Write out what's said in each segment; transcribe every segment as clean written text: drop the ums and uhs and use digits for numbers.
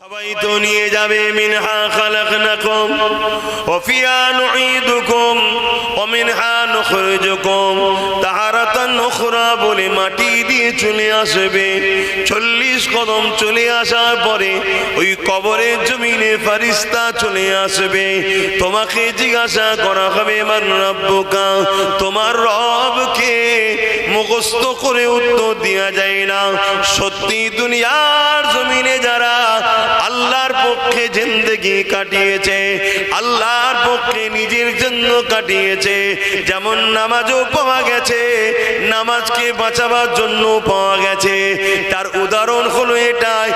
সবাই তো নিয়ে যাবে মিনহা খালাকনাকুম ওয়া ফিহা নুঈদুকুম ওয়া মিনহা নুখরিজুকুম তাহারাতান উখরা বলে মাটি দিয়ে চলে আসবে। 40 কদম চলে আসার পরে ওই কবরের জমিনে ফেরেশতা চলে আসবে। তোমাকে জিজ্ঞাসা করা হবে মান রাব্বুকা, তোমার রবকে মুখস্থ করে উত্তর দেওয়া যায় না। সত্যি দুনিয়ার জমিনে যারা আল্লাহর পক্ষে জিন্দেগি কাটিয়েছে, আল্লাহর পক্ষে নিজের জন্য কাটিয়েছে, যেমন নামাজও পাওয়া গেছে, নামাজকে বাঁচাবার জন্য পাওয়া গেছে, তার উদাহরণ হলো এটাই।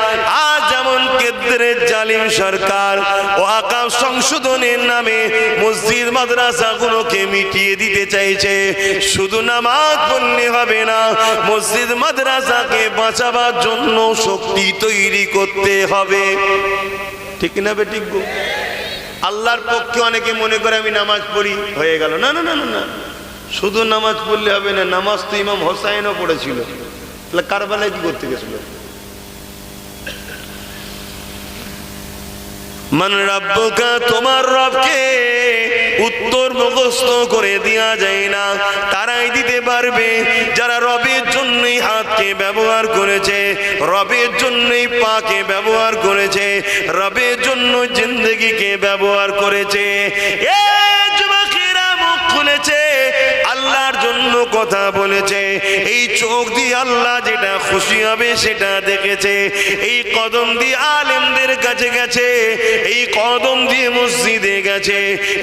আজ যেমন কেন্দ্রের জালিম সরকার ওয়াকফ সংশোধনের নামে মসজিদ মাদ্রাসাগুলোকে মিটিয়ে দিতে চাইছে। শুধু নামাজ পড়লে হবে না, মসজিদ মাদ্রাসাকে বাঁচাবার জন্য শক্তি তৈরি করতে হবে। ঠিক না বেঠিক? আল্লাহর পক্ষে অনেকে মনে করে আমি নামাজ পড়ি হয়ে গেল। না না না না, শুধু নামাজ পড়লে হবে না, নামাজ তো ইমাম হোসাইনও পড়েছিল। তাহলে কারবালায় কি করতে গেছিল? মান রাব্বুকা, তোমার রবকে উত্তর মুখস্থ করে দেওয়া যায় না। তারাই দিতে পারবে যারা রবের জন্যই হাতকে ব্যবহার করেছে, রবের জন্যই পাকে ব্যবহার করেছে, রবের জন্য জিন্দেগিকে ব্যবহার করেছে। এ যুবকেরা মুখ খুলেছে, আল্লাহর জন্য কথা বলেছে, এই চোখ দিয়ে আল্লাহ যেটা খুশি হবে সেটা দেখেছে, এই কদম দিয়ে আলেমদের কাছে গেছে, এই কদম দিয়ে মসজিদে গেছে,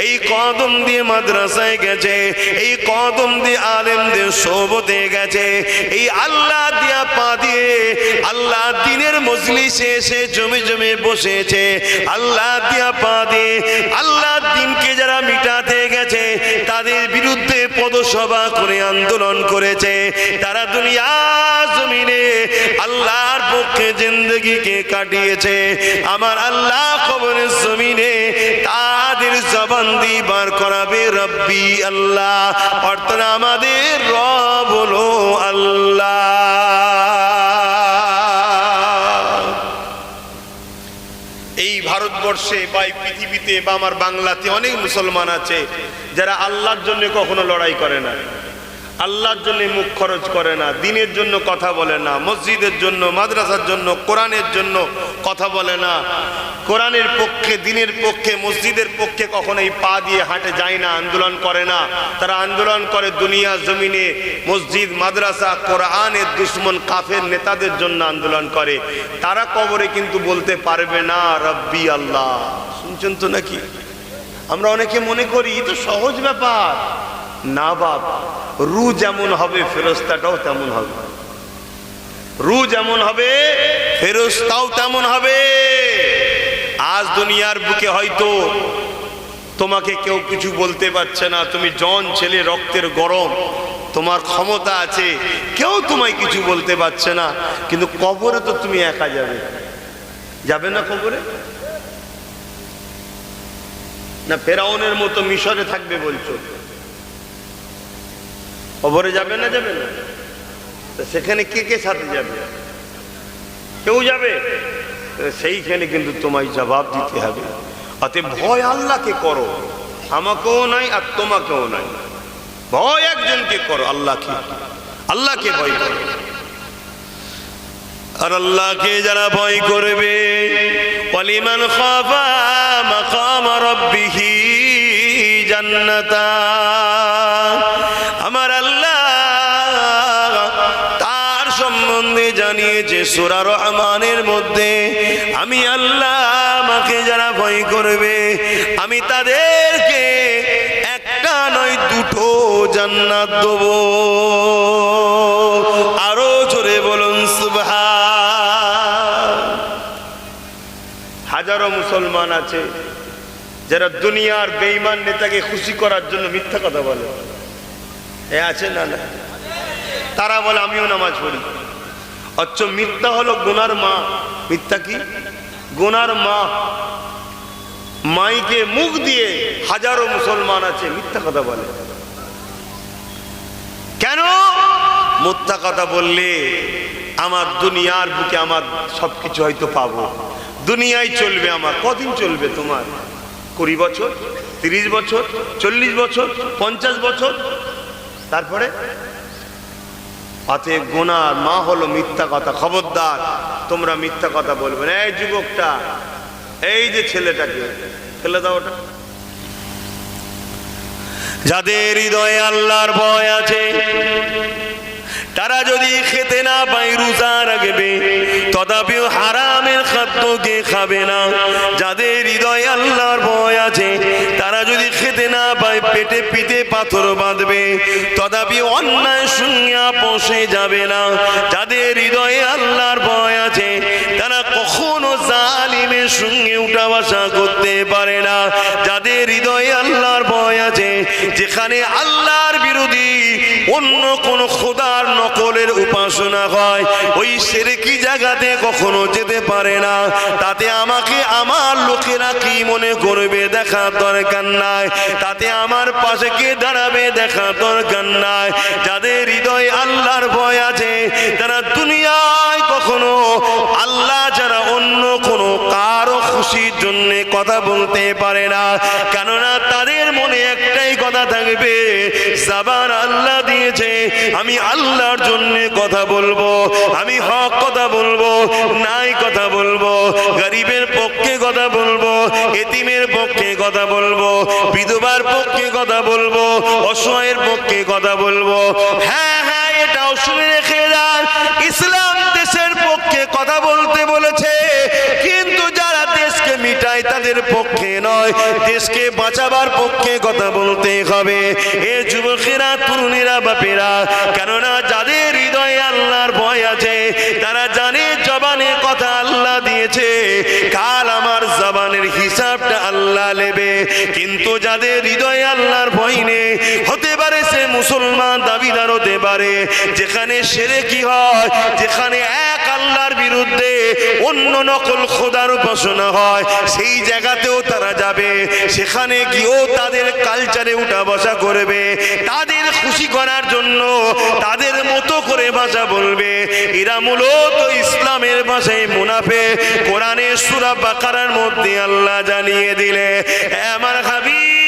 এই কদম দিয়ে মাদ্রাসায় গেছে, এই কদম দিয়ে আলেমদের সোহবতে গেছে, এই আল্লাহ দিয়া পা দিয়ে আল্লাহ দিনের মজলিসে এসে জমে জমে বসেছে, আল্লাহ দিয়া পা দিয়ে আল্লাহ দিনকে যারা মিটাতে গেছে তাদের বিরুদ্ধে পদসভা করে আন্দোলন করেছে, তারা দুনিয়া জমিনে আল্লাহর পক্ষে জিন্দেগিকে কাটিয়েছে। আমার আল্লাহ কবরের জমিনে তাদের জবান দিয়ে বার করাবে রব্বি আল্লাহ, অর্থাৎ আমাদের রব হলো আল্লাহ। এই ভারতবর্ষে বা পৃথিবীতে বা আমার বাংলাতে অনেক মুসলমান আছে যারা আল্লাহর জন্য কখনো লড়াই করে না, আল্লাহর জন্য মুখ খরচ করে না, দিনের জন্য কথা বলে না, মসজিদের জন্য মাদ্রাসার জন্য কোরআনের জন্য কথা বলে না, কোরআনের পক্ষে দিনের পক্ষে মসজিদের পক্ষে কখনোই পা দিয়ে হাঁটে যায় না, আন্দোলন করে না। তারা আন্দোলন করে দুনিয়া জমিনে মসজিদ মাদ্রাসা কোরআনের দুশ্মন কাফের নেতাদের জন্য আন্দোলন করে। তারা কবরে কিন্তু বলতে পারবে না রব্বি আল্লাহ। শুনছেন তো নাকি? আমরা অনেকে মনে করি তো সহজ ব্যাপার। না বাপ, রু যেমন হবে ফেরেশতাটাও তেমন হবে, রু যেমন হবে ফেরেশতাও তেমন হবে। আজ দুনিয়ার বুকে হয়তো তোমাকে কেউ কিছু বলতে পারছে না, তুমি জন ছেলে, রক্তের গরম, তোমার ক্ষমতা আছে, কেউ তোমায় কিছু বলতে পারছে না, কিন্তু কবরে তো তুমি একা যাবে। যাবে না কবরে? না ফেরাউনের মতো মিশরে থাকবে বলছো? কবরে যাবে না? যাবে না? সেখানে কে কে সাথে যাবে? কেউ যাবে? সেইখানে কিন্তু তোমায় জবাব দিতে হবে। অতএব ভয় আল্লাহকে করো, আমাকেও নাই আর তোমাকেও নাই, ভয় একজনকে করো, আল্লাহকে। আল্লাহকে ভয় করো। আর আল্লাহকে যারা ভয় করবে, ওয়ালিমান খাফা মাকাম রাব্বিহি জান্নাতান, আমার আল্লাহ তার সম্বন্ধে জানিয়েছে সূরা রহমানের মধ্যে, আমি আল্লাহ আমাকে যারা ভয় করবে আমি তাদেরকে একটা নয় দুটো জান্নাত দেব। আরো জোরে বলুন সুবহান। হাজারো মুসলমান আছে যারা দুনিয়ার বেঈমান নেতাকে খুশি করার জন্য মিথ্যা কথা বলে। এ আছে না? না, তারা বলে আমিও নামাজ পড়ি, অথচ মিথ্যা হলো গুনার মা। মিথ্যা কি? গুনার মা। মাইকে মুখ দিয়ে হাজারো মুসলমান আছে মিথ্যা কথা বলে। কেন? মিথ্যা কথা বললে আমার দুনিয়ার বুকে আমার সবকিছু হয়তো পাবো, দুনিয়ায় চলবে আমার। কদিন চলবে তোমার? 20 বছর, 30 বছর, 40 বছর, 50 বছর, তারপরে অতএব গুনার মা হলো মিথ্যা কথা। খবরদার তোমরা মিথ্যা কথা বলবে না। এই যুবকটা, এই যে ছেলেটাকে ফেলে দাও ওটা। যাদের হৃদয়ে আল্লাহর ভয় আছে তারা যদি খেতে না পায় রোজা রাখবে, তথাপিও হারামের খাদ্যকে খাবে না। যাদের হৃদয়ে আল্লাহর ভয় আছে তারা যদি খেতে না পায় পেটে পিঠে পাথর বাঁধবে, তথাপিও অন্যায় সঙ্গে আপোষে যাবে না। যাদের হৃদয়ে আল্লাহর ভয় আছে তারা কখনো জালিমের সঙ্গে উঠা বসা করতে পারে না। যাদের হৃদয়ে আল্লাহর ভয় আছে, যেখানে আল্লাহর বিরোধী অন্য কোন খোদার নকলের উপাসনা হয়, ওই শিরকি জায়গাতে কখনো যেতে পারে না। তাতে আমাকে আমার লোকেরা কি মনে করবে দেখার দরকার নাই, তাতে আমার পাশে কে দাঁড়াবে দেখার দরকার নাই। যাদের হৃদয়ে আল্লাহর ভয় আছে তারা দুনিয়ায় কখনো আল্লাহ ছাড়া অন্য কোনো কারো খুশির জন্য কথা বলতে পারে না। কেননা তাদের মনে একটাই কথা থাকবে, জবান আল্লাহ দিয়েছে, আমি আল্লাহর জন্য কথা বলবো, আমি হক কথা বলবো, নাই কথা বলবো, গরিবের পক্ষে কথা বলবো, এতিমের পক্ষে কথা বলবো, বিধবার পক্ষে কথা বলবো, অসহায়ের পক্ষে কথা বলবো। হ্যাঁ হ্যাঁ, এটাও শুনে রেখে যান, ইসলাম দেশের পক্ষে কথা বলতে বলেছে, কিন্তু যারা দেশকে মিটায় তাদের পক্ষে নয়, দেশকে বাঁচাবার পক্ষে কথা বলতে হবে। এ যুবকেরা, তরুণীরা, বাপেরা, কেননা যাদের হৃদয়ে আল্লাহর ভয় আছে তারা জানে জবানে কথা আল্লাহ দিয়েছে, কাল আমার জবানের হিসাবটা আল্লাহ নেবে। কিন্তু যাদের হৃদয়ে আল্লাহর ভয় নেই, হতে পারে সে মুসলমান দাবিদার হতে পারে, যেখানে শিরকি হয়, যেখানে এক আল্লাহর বিরুদ্ধে অন্য নকল খোদার উপাসনা হয়, সেই জায়গাতেও তারা যাবে, সেখানে গিয়েও তাদের কালচারে উঠা বসা করবে, তাদের খুশি করার জন্য তাদের মতো করে ভাষা বলবে। এরা মূলত ইসলামের ভাষায় মুনাফিক। কোরআনে সূরা বাকারার মধ্যে আল্লাহ জানিয়ে দিলে, আমার হাবিব,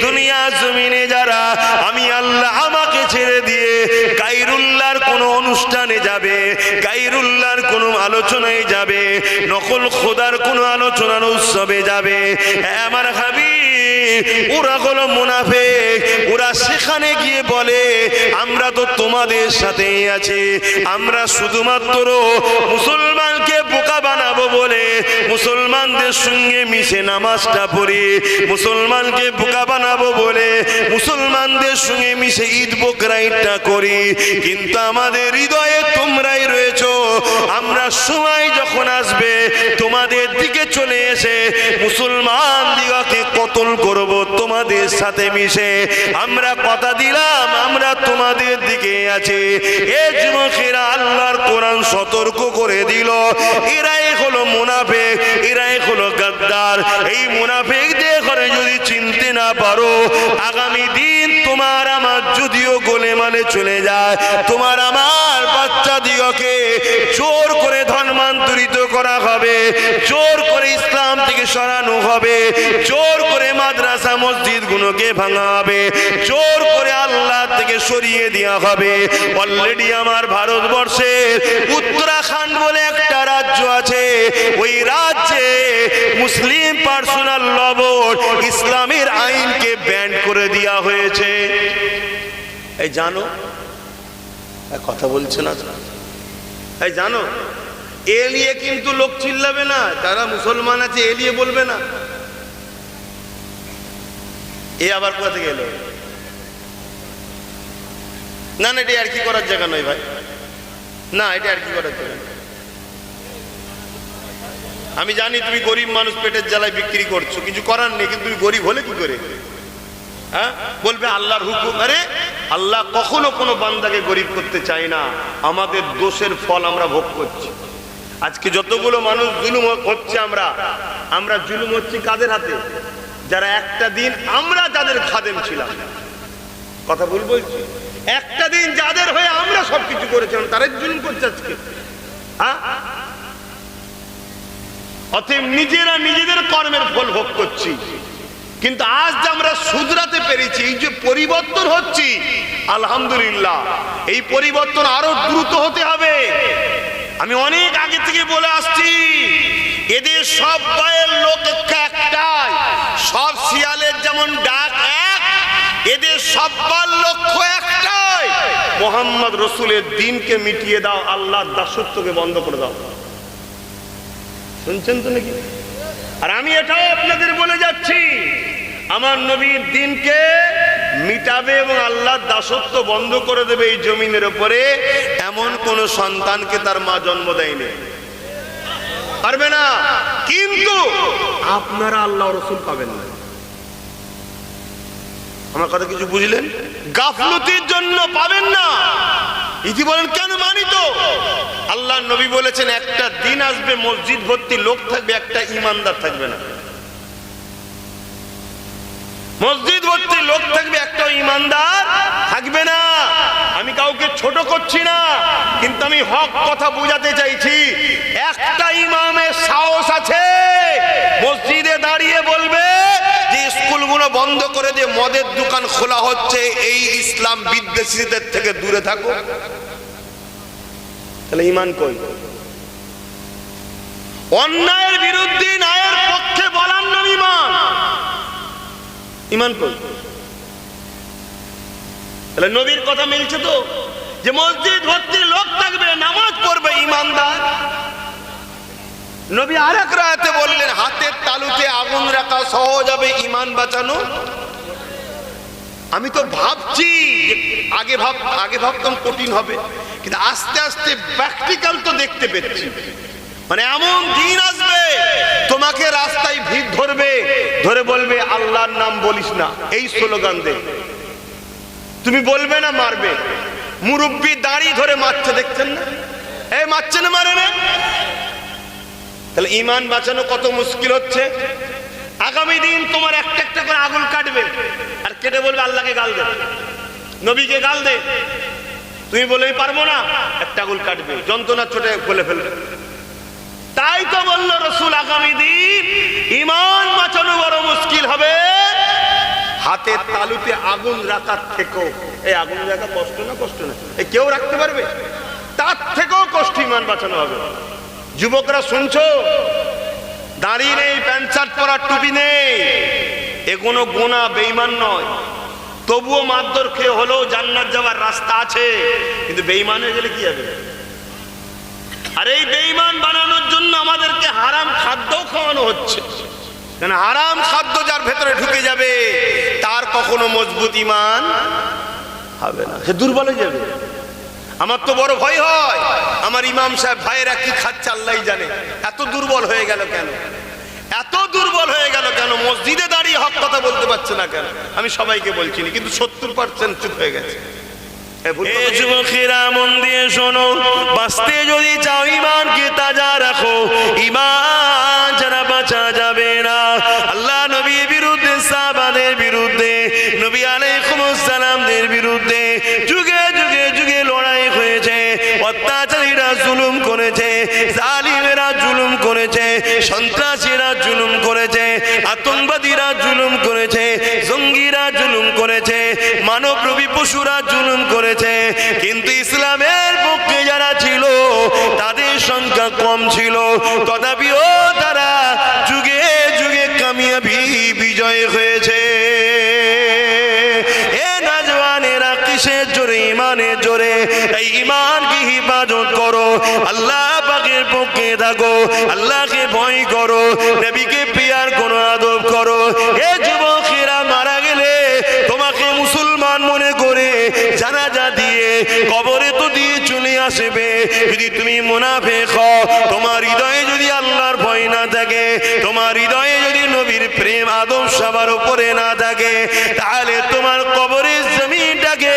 দুনিয়া জমিনে যারা আমি আল্লাহ আমাকে ছেড়ে দিয়ে গায়রুল্লাহর কোন অনুষ্ঠানে যাবে, গায়রুল্লাহর কোন আলোচনায় যাবে, নকল খোদার কোন আলোচনার উৎসবে যাবে, আমার হাবিব, ওরা হলো মুনাফিক। ওরা সেখানে গিয়ে বলে, আমরা তো তোমাদের সাথেই আছি, আমরা শুধুমাত্র মুসলমানকে বোকা বানাবো বলে মুসলমানদের সঙ্গে মিশে নামাজটা পড়ি, মুসলমানকে বোকা বানাবো বলে মুসলমানদের সঙ্গে মিশে ঈদ বকরা ঈদটা করি, কিন্তু আমাদের হৃদয়ে তোমরাই রয়েছো। আমরা সময় যখন আসবে তোমাদের দিকে চলে এসে মুসলমান দিগকে কতল করব তোমাদের সাথে মিশে, আমরা কথা দিলাম আমরা তোমাদের দিকে আছি। এ যুবকেরা, আল্লাহর কোরআন সতর্ক করে দিল, এরাই হলো মুনাফিক, এরাই হলো গাদ্দার। এই মুনাফিকদের ঘরে যদি চিনতে না পারো, আগামী দিন তোমার আমার যদিও গোলেমালে চলে যায়, তোমার আমার বাচ্চা দিগকে জোর করে ধর্মান্তরিত করা হবে, জোর করে ইসলাম থেকে সরানো হবে, জোর করে মাদ্রাসা মসজিদ গুলোকে ভাঙা হবে, জোর করে আল্লাহ থেকে সরিয়ে দেওয়া হবে। অলরেডি আমার ভারতবর্ষের উত্তরাখণ্ড বলে একটা রাজ্য আছে, ওই রাজ্যে মুসলিম পার্সোনাল ল বোর্ড ইসলামের আইনকে ব্যান করে দেওয়া হয়েছে। এই জানো, কথা বলছে না, এই জানো, এ নিয়ে কিন্তু লোক চিল্লাবে না, যারা মুসলমান আছে এ নিয়ে বলবে না। এ আবার কোথা থেকে এলো? না না, এটা আর কি করার জায়গা নয় ভাই, না এটা আর কি করার জায়গা। আমি জানি তুমি গরিব মানুষ, পেটের জ্বালায় বিক্রি করছো, কিছু করার নেই, কিন্তু তুমি গরিব হলে কি করে? হ্যাঁ, বলবে আল্লাহর হুকুম। আরে আল্লাহ কখনো কোনো বান্দাকে গরিব করতে চায় না, আমাদের দোষের ফল আমরা ভোগ করছি। আজকে যতগুলো মানুষ জুলুম হচ্ছে, আমরা জুলুম হচ্ছি কাদের হাতে? যারা একটা দিন আমরা যাদের খাদেম ছিলাম, কথা ভুল বলছি, একটা দিন যাদের হয়ে আমরা সবকিছু করেছিলাম, তারাই জুলুম করছে আজকে। হ্যাঁ, অতএব নিজেরা নিজেদের কর্মের ফল ভোগ করছি। কিন্তু আজ যে আমরা শুধরাতে পেরেছি, এই যে পরিবর্তন হচ্ছি, আলহামদুলিল্লাহ, এই পরিবর্তন আরো দ্রুত হতে হবে। আমি অনেক আগে থেকে বলে আসছি, এদের সব গায়ের লোক একটাই, সব শিয়ালের যেমন ডাক এক, এদের সবার লক্ষ্য একটাই, মোহাম্মদ রসুলের দিনকে মিটিয়ে দাও, আল্লাহর দাসত্বকে বন্ধ করে দাও। শুনছেন তো নাকি? আর আমি এটাও আপনাদের বলে যাচ্ছি, আমার নবীর দিনকে মিটাবে এবং আল্লাহর দাসত্ব বন্ধ করে দেবে এই জমিনের উপরে, এমন কোন সন্তানকে তার মা জন্ম দেয়নি, পারবে না। কিন্তু আপনারা আল্লাহ রসুল পাবেন না। আমার কথা কিছু বুঝলেন? গাফলতির জন্য পাবেন না। ইতি বলেন কেন? মানি তো, আল্লাহ নবী বলেছেন একটা দিন আসবে মসজিদ ভর্তি লোক থাকবে, একটা ইমানদার থাকবে না। মসজিদ ভর্তি লোক থাকবে, একটা ইমানদার থাকবে না। আমি কাউকে ছোট করছি না, কিন্তু আমি হক কথা বোঝাতে চাইছি। একটা ইমামের সাহস আছে মসজিদে দাঁড়িয়ে বলবে যে স্কুলগুলো বন্ধ করে দিয়ে মদের দোকান খোলা হচ্ছে, এই ইসলাম বিদ্বেষীদের থেকে দূরে থাকো। তাহলে ইমান কই? অন্যায়ের বিরুদ্ধে ন্যায়ের পক্ষে বলার নাম ইমান। ইমান কই? তাহলে নবীর কথা মিলছে তো, যে মসজিদ ভর্তি লোক থাকবে, নামাজ পড়বে ইমানদার। নবী আরেক রাতে বললেন হাতের তালুতে আগুন রাখা সহজ হবে ইমান বাঁচানো। আমি তো ভাবছি, আগে ভাবতাম কঠিন হবে, কিন্তু আস্তে আস্তে প্র্যাকটিক্যাল তো দেখতে পেয়েছি। মানে এমন দিন আসবে তোমাকে রাস্তায় ভিড় ধরবে, ধরে বলবে আল্লাহর নাম বলিস না, এই স্লোগান দে। তুমি বলবে না, মারবে। মুরব্বি দাড়ি ধরে মারছে, দেখছেন না? এই মারছে না, মারে না? তাহলে ইমান বাঁচানো কত মুশকিল হচ্ছে। আগামী দিন তোমার একটা একটা করে আঙুল কাটবে, আর কেটে বলবে আল্লাহকে গাল দে, নবীকে গাল দে। তুমি বলে পারবো না, একটা আঙুল কাটবে, যন্ত্রণা ছোটে বলে ফেলবে। তাই তো বলল রসুল, আগামী দিন ইমান বাঁচানো বড় মুশকিল হবে হাতের তালুতে আগুন রাখার থেকেও। এই আগুন রাখা কষ্ট না? কষ্ট না, এই কেউ রাখতে পারবে? তার থেকেও কষ্ট ইমান বাঁচানো হবে। যুবকরা শুনছো, দাড়ি নেই, প্যান্ট শার্ট পরা, টুপি নেই, এগুলো গোনা, বেঈমান নয়। তবুও মারধর খেয়ে হলেও জান্নাত যাওয়ার রাস্তা আছে। কিন্তু বেঈমান হয়ে গেলে কি হবে? আর এই বেঈমান বানানোর জন্য আমাদেরকে হারাম খাদ্যও খাওয়ানো হচ্ছে। কেন? হারাম খাদ্য যার ভেতরে ঢুকে যাবে তার কখনো মজবুত ইমান হবে না, সে দুর্বল হয়ে যাবে। আমার তো বড় ভয় হয়, আমার ইমাম সাহেব ভাইয়েরা কি খাচ্ছে আল্লাহই জানে। এত দুর্বল হয়ে গেল কেন? এত দুর্বল হয়ে গেল কেন? মসজিদে দাঁড়িয়ে হক কথা বলতে পারছে না কেন? আমি সবাইকে বলছি না, কিন্তু 70% চুপ হয়ে গেছে। যুবকেরা মন দিয়ে শোনো, বাঁচতে যদি চাও ইমানকে তাজা রাখো, ইমান ছাড়া বাঁচা যাবে না। আল্লাহ নবীর বিরুদ্ধে, সাহাবাদের বিরুদ্ধে, নবী আলাইহিস সালামদের বিরুদ্ধে যুগে যুগে যুগে লড়াই হয়েছে। অত্যাচারীরা জুলুম করেছে, জালিমেরা জুলুম করেছে, সন্ত্রাসীরা জুলুম করেছে, আতঙ্কবাদীরা জুলুম করেছে, জঙ্গিরা জুলুম করেছে, মানবরূপী পশুরা জুলুম করেছে। কিন্তু ইসলামের পক্ষে যারা ছিল তাদের সংখ্যা কম ছিল, তথাপিও তারা যুগে যুগে কামিয়াবি বিজয় হয়েছে। এ নওজওয়ানেরা কিসের জোরে? ইমানের জোরে। এই ইমানকে হিফাজত করো, আল্লাহ পাকের পক্ষে থাকো, আল্লাহকে ভয় করো, নবীকে প্রিয়ার করো, আদব করো। এ যুবকেরা মারা গেলে তোমাকে মুসলমান মনে করে জানাজা দিয়ে কবরে তো দিয়ে চলে আসবে। যদি তুমি মুনাফিক হও, তোমার হৃদয়ে যদি আল্লাহর ভয় না থাকে, তোমার হৃদয়ে যদি নবীর প্রেম আদব সবার উপরে না থাকে, তাহলে তোমার কবরের জমিনটাকে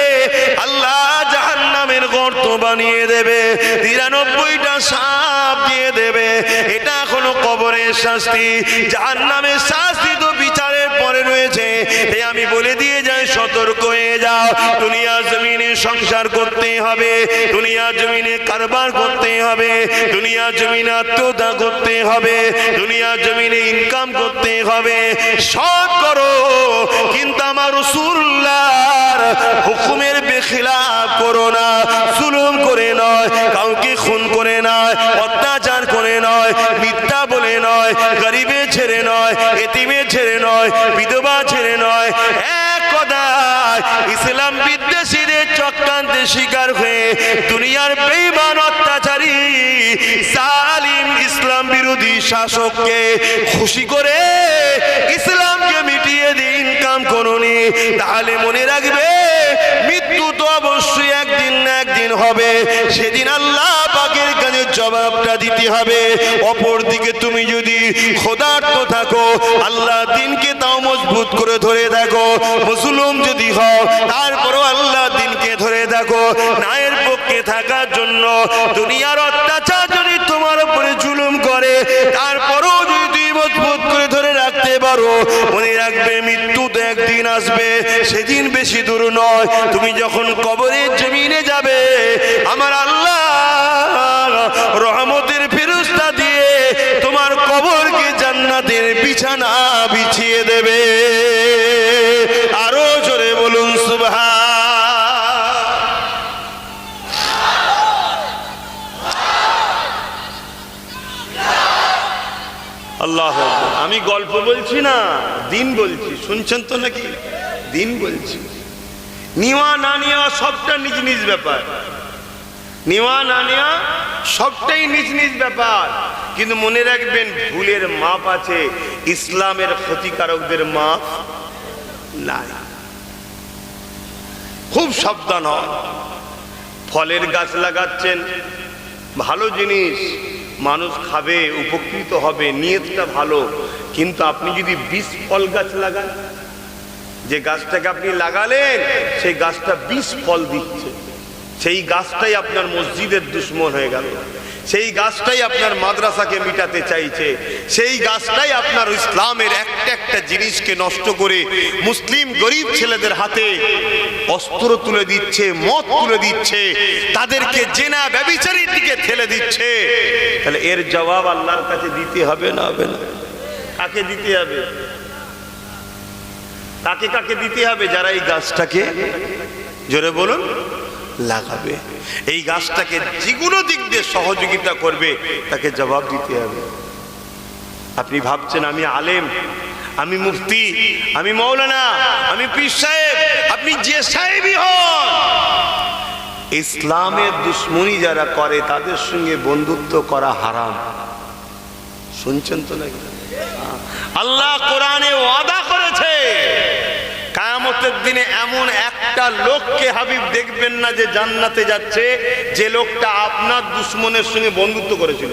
আল্লাহ জাহান্নামের গর্ত বানিয়ে দেবে, 93টা সাপ দিয়ে দেবে। এটা এখনো কবরের শাস্তি। জাহান্নামের শাস্তি তো বিচারের পরে রয়েছে। তাই আমি বলে দিয়ে যাই, সতর্ক হয়ে যাও, দুনিয়া জমিনে সংসার করতে হবে, দুনিয়া জমিনে কারবার করতে হবে, দুনিয়া জমিনে আত্মীয়তা করতে হবে, দুনিয়া জমিনে ইনকাম করতে হবে, সব করো, কিন্তু আমার রাসূলুল্লাহর হুকুমের বেখিলাফ করো না। জুলুম করে নয়, কাউকে খুন করে নয়, অত্যাচার করে নয়, মিথ্যা বলে নয়, গরিবে ছেড়ে নয়, এতিমে ছেড়ে নয়, বিধবা ছেড়ে নয়, এক কথায় ইসলাম বিদ্বেষীদের চক্রান্তে শিকার হয়ে দুনিয়ার বেঈমান অত্যাচারী জালিম ইসলাম বিরোধী শাসককে খুশি করে ইসলামকে মিটিয়ে দিয়ে ইনকাম করুনি, তাহলে মনে রাখবে মৃত্যু তো অবশ্যই একদিন না একদিন হবে, সেদিন আল্লাহ পাকের কাছে জবাবটা দিতে হবে। অপরদিকে তুমি যদি খোদার্থ থাকো, আল্লাহ দিনকে তাও মজবুত করে ধরে থাকো, মুসলিম যদি হও তারপরও আল্লাহ দিনকে ধরে থাকো, ন্যায়ের পক্ষে থাকার জন্য দুনিয়ার অত্যাচার যদি তোমার উপরে জুলুম করে তারপরও যদি তুমি মজবুত করে ধরে রাখতে পারো, মনে রাখবে মৃত্যু তো একদিন আসবে, সেদিন বেশি দূর নয়। তুমি যখন কবরের জমিনে যাবে, আমার আল্লাহ রহমতের ফেরেশতা দিয়ে তোমার কবরকে জান্নাতের বিছানা বিছিয়ে দেবে। আরো জোরে বলুন সুবহান। আল্লাহ, আমি গল্প বলছি না, দিন বলছি, শুনছেন তো নাকি? দিন বলছি। নেওয়া না নেওয়া সবটা নিজ নিজ ব্যাপার, নেওয়া না নেওয়া সবটাই নিজ নিজ ব্যাপার, কিন্তু মনে রাখবেন ভুলের মাপ আছে, ইসলামের ক্ষতিকারকদের মাপ নাই। খুব সাবধান হন। ফলের গাছ লাগাচ্ছেন, ভালো জিনিস, মানুষ খাবে, উপকৃত হবে, নিয়তটা ভালো, কিন্তু আপনি যদি বিষ ফল গাছ লাগান, যে গাছটাকে আপনি লাগালেন সেই গাছটা বিষ ফল দিচ্ছে, সেই গাছটাই আপনার মসজিদের দুশ্মন হয়ে গেল, সেই গাছটাই আপনার মাদ্রাসাকে মিটাতে চাইছে, সেই গাছটাই আপনার ইসলামের একটা একটা জিনিসকে নষ্ট করে মুসলিম গরিব ছেলেদের হাতে অস্ত্র তুলে দিচ্ছে, মদ তুলে দিচ্ছে, তাদেরকে জেনা ব্যভিচারীর দিকে ঠেলে দিচ্ছে। তাহলে এর জবাব আল্লাহর কাছে দিতে হবে না হবে না? কাকে দিতে হবে? কাকে কাকে দিতে হবে? যারা এই গাছটাকে, জোরে বলুন, লাগাবে, এই গাছটাকে যে কোনো দিক দিয়ে সহযোগিতা করবে, তাকে জবাব দিতে হবে। আপনি ভাবছেন আমি আলেম, আমি মুফতি, আমি মৌলানা, আমি পীর সাহেব, আপনি যে সাহেবই হন, ইসলামের দুশ্মনী যারা করে তাদের সঙ্গে বন্ধুত্ব করা হারাম। শুনছেন তো নাকি? আল্লাহ কোরআনে ওয়াদা করেছে, কিয়ামতের দিনে এমন একটা লোককে হাবিব দেখবেন না যে জান্নাতে যাচ্ছে, যে লোকটা আপনার দুশ্মনের সঙ্গে বন্ধুত্ব করেছিল।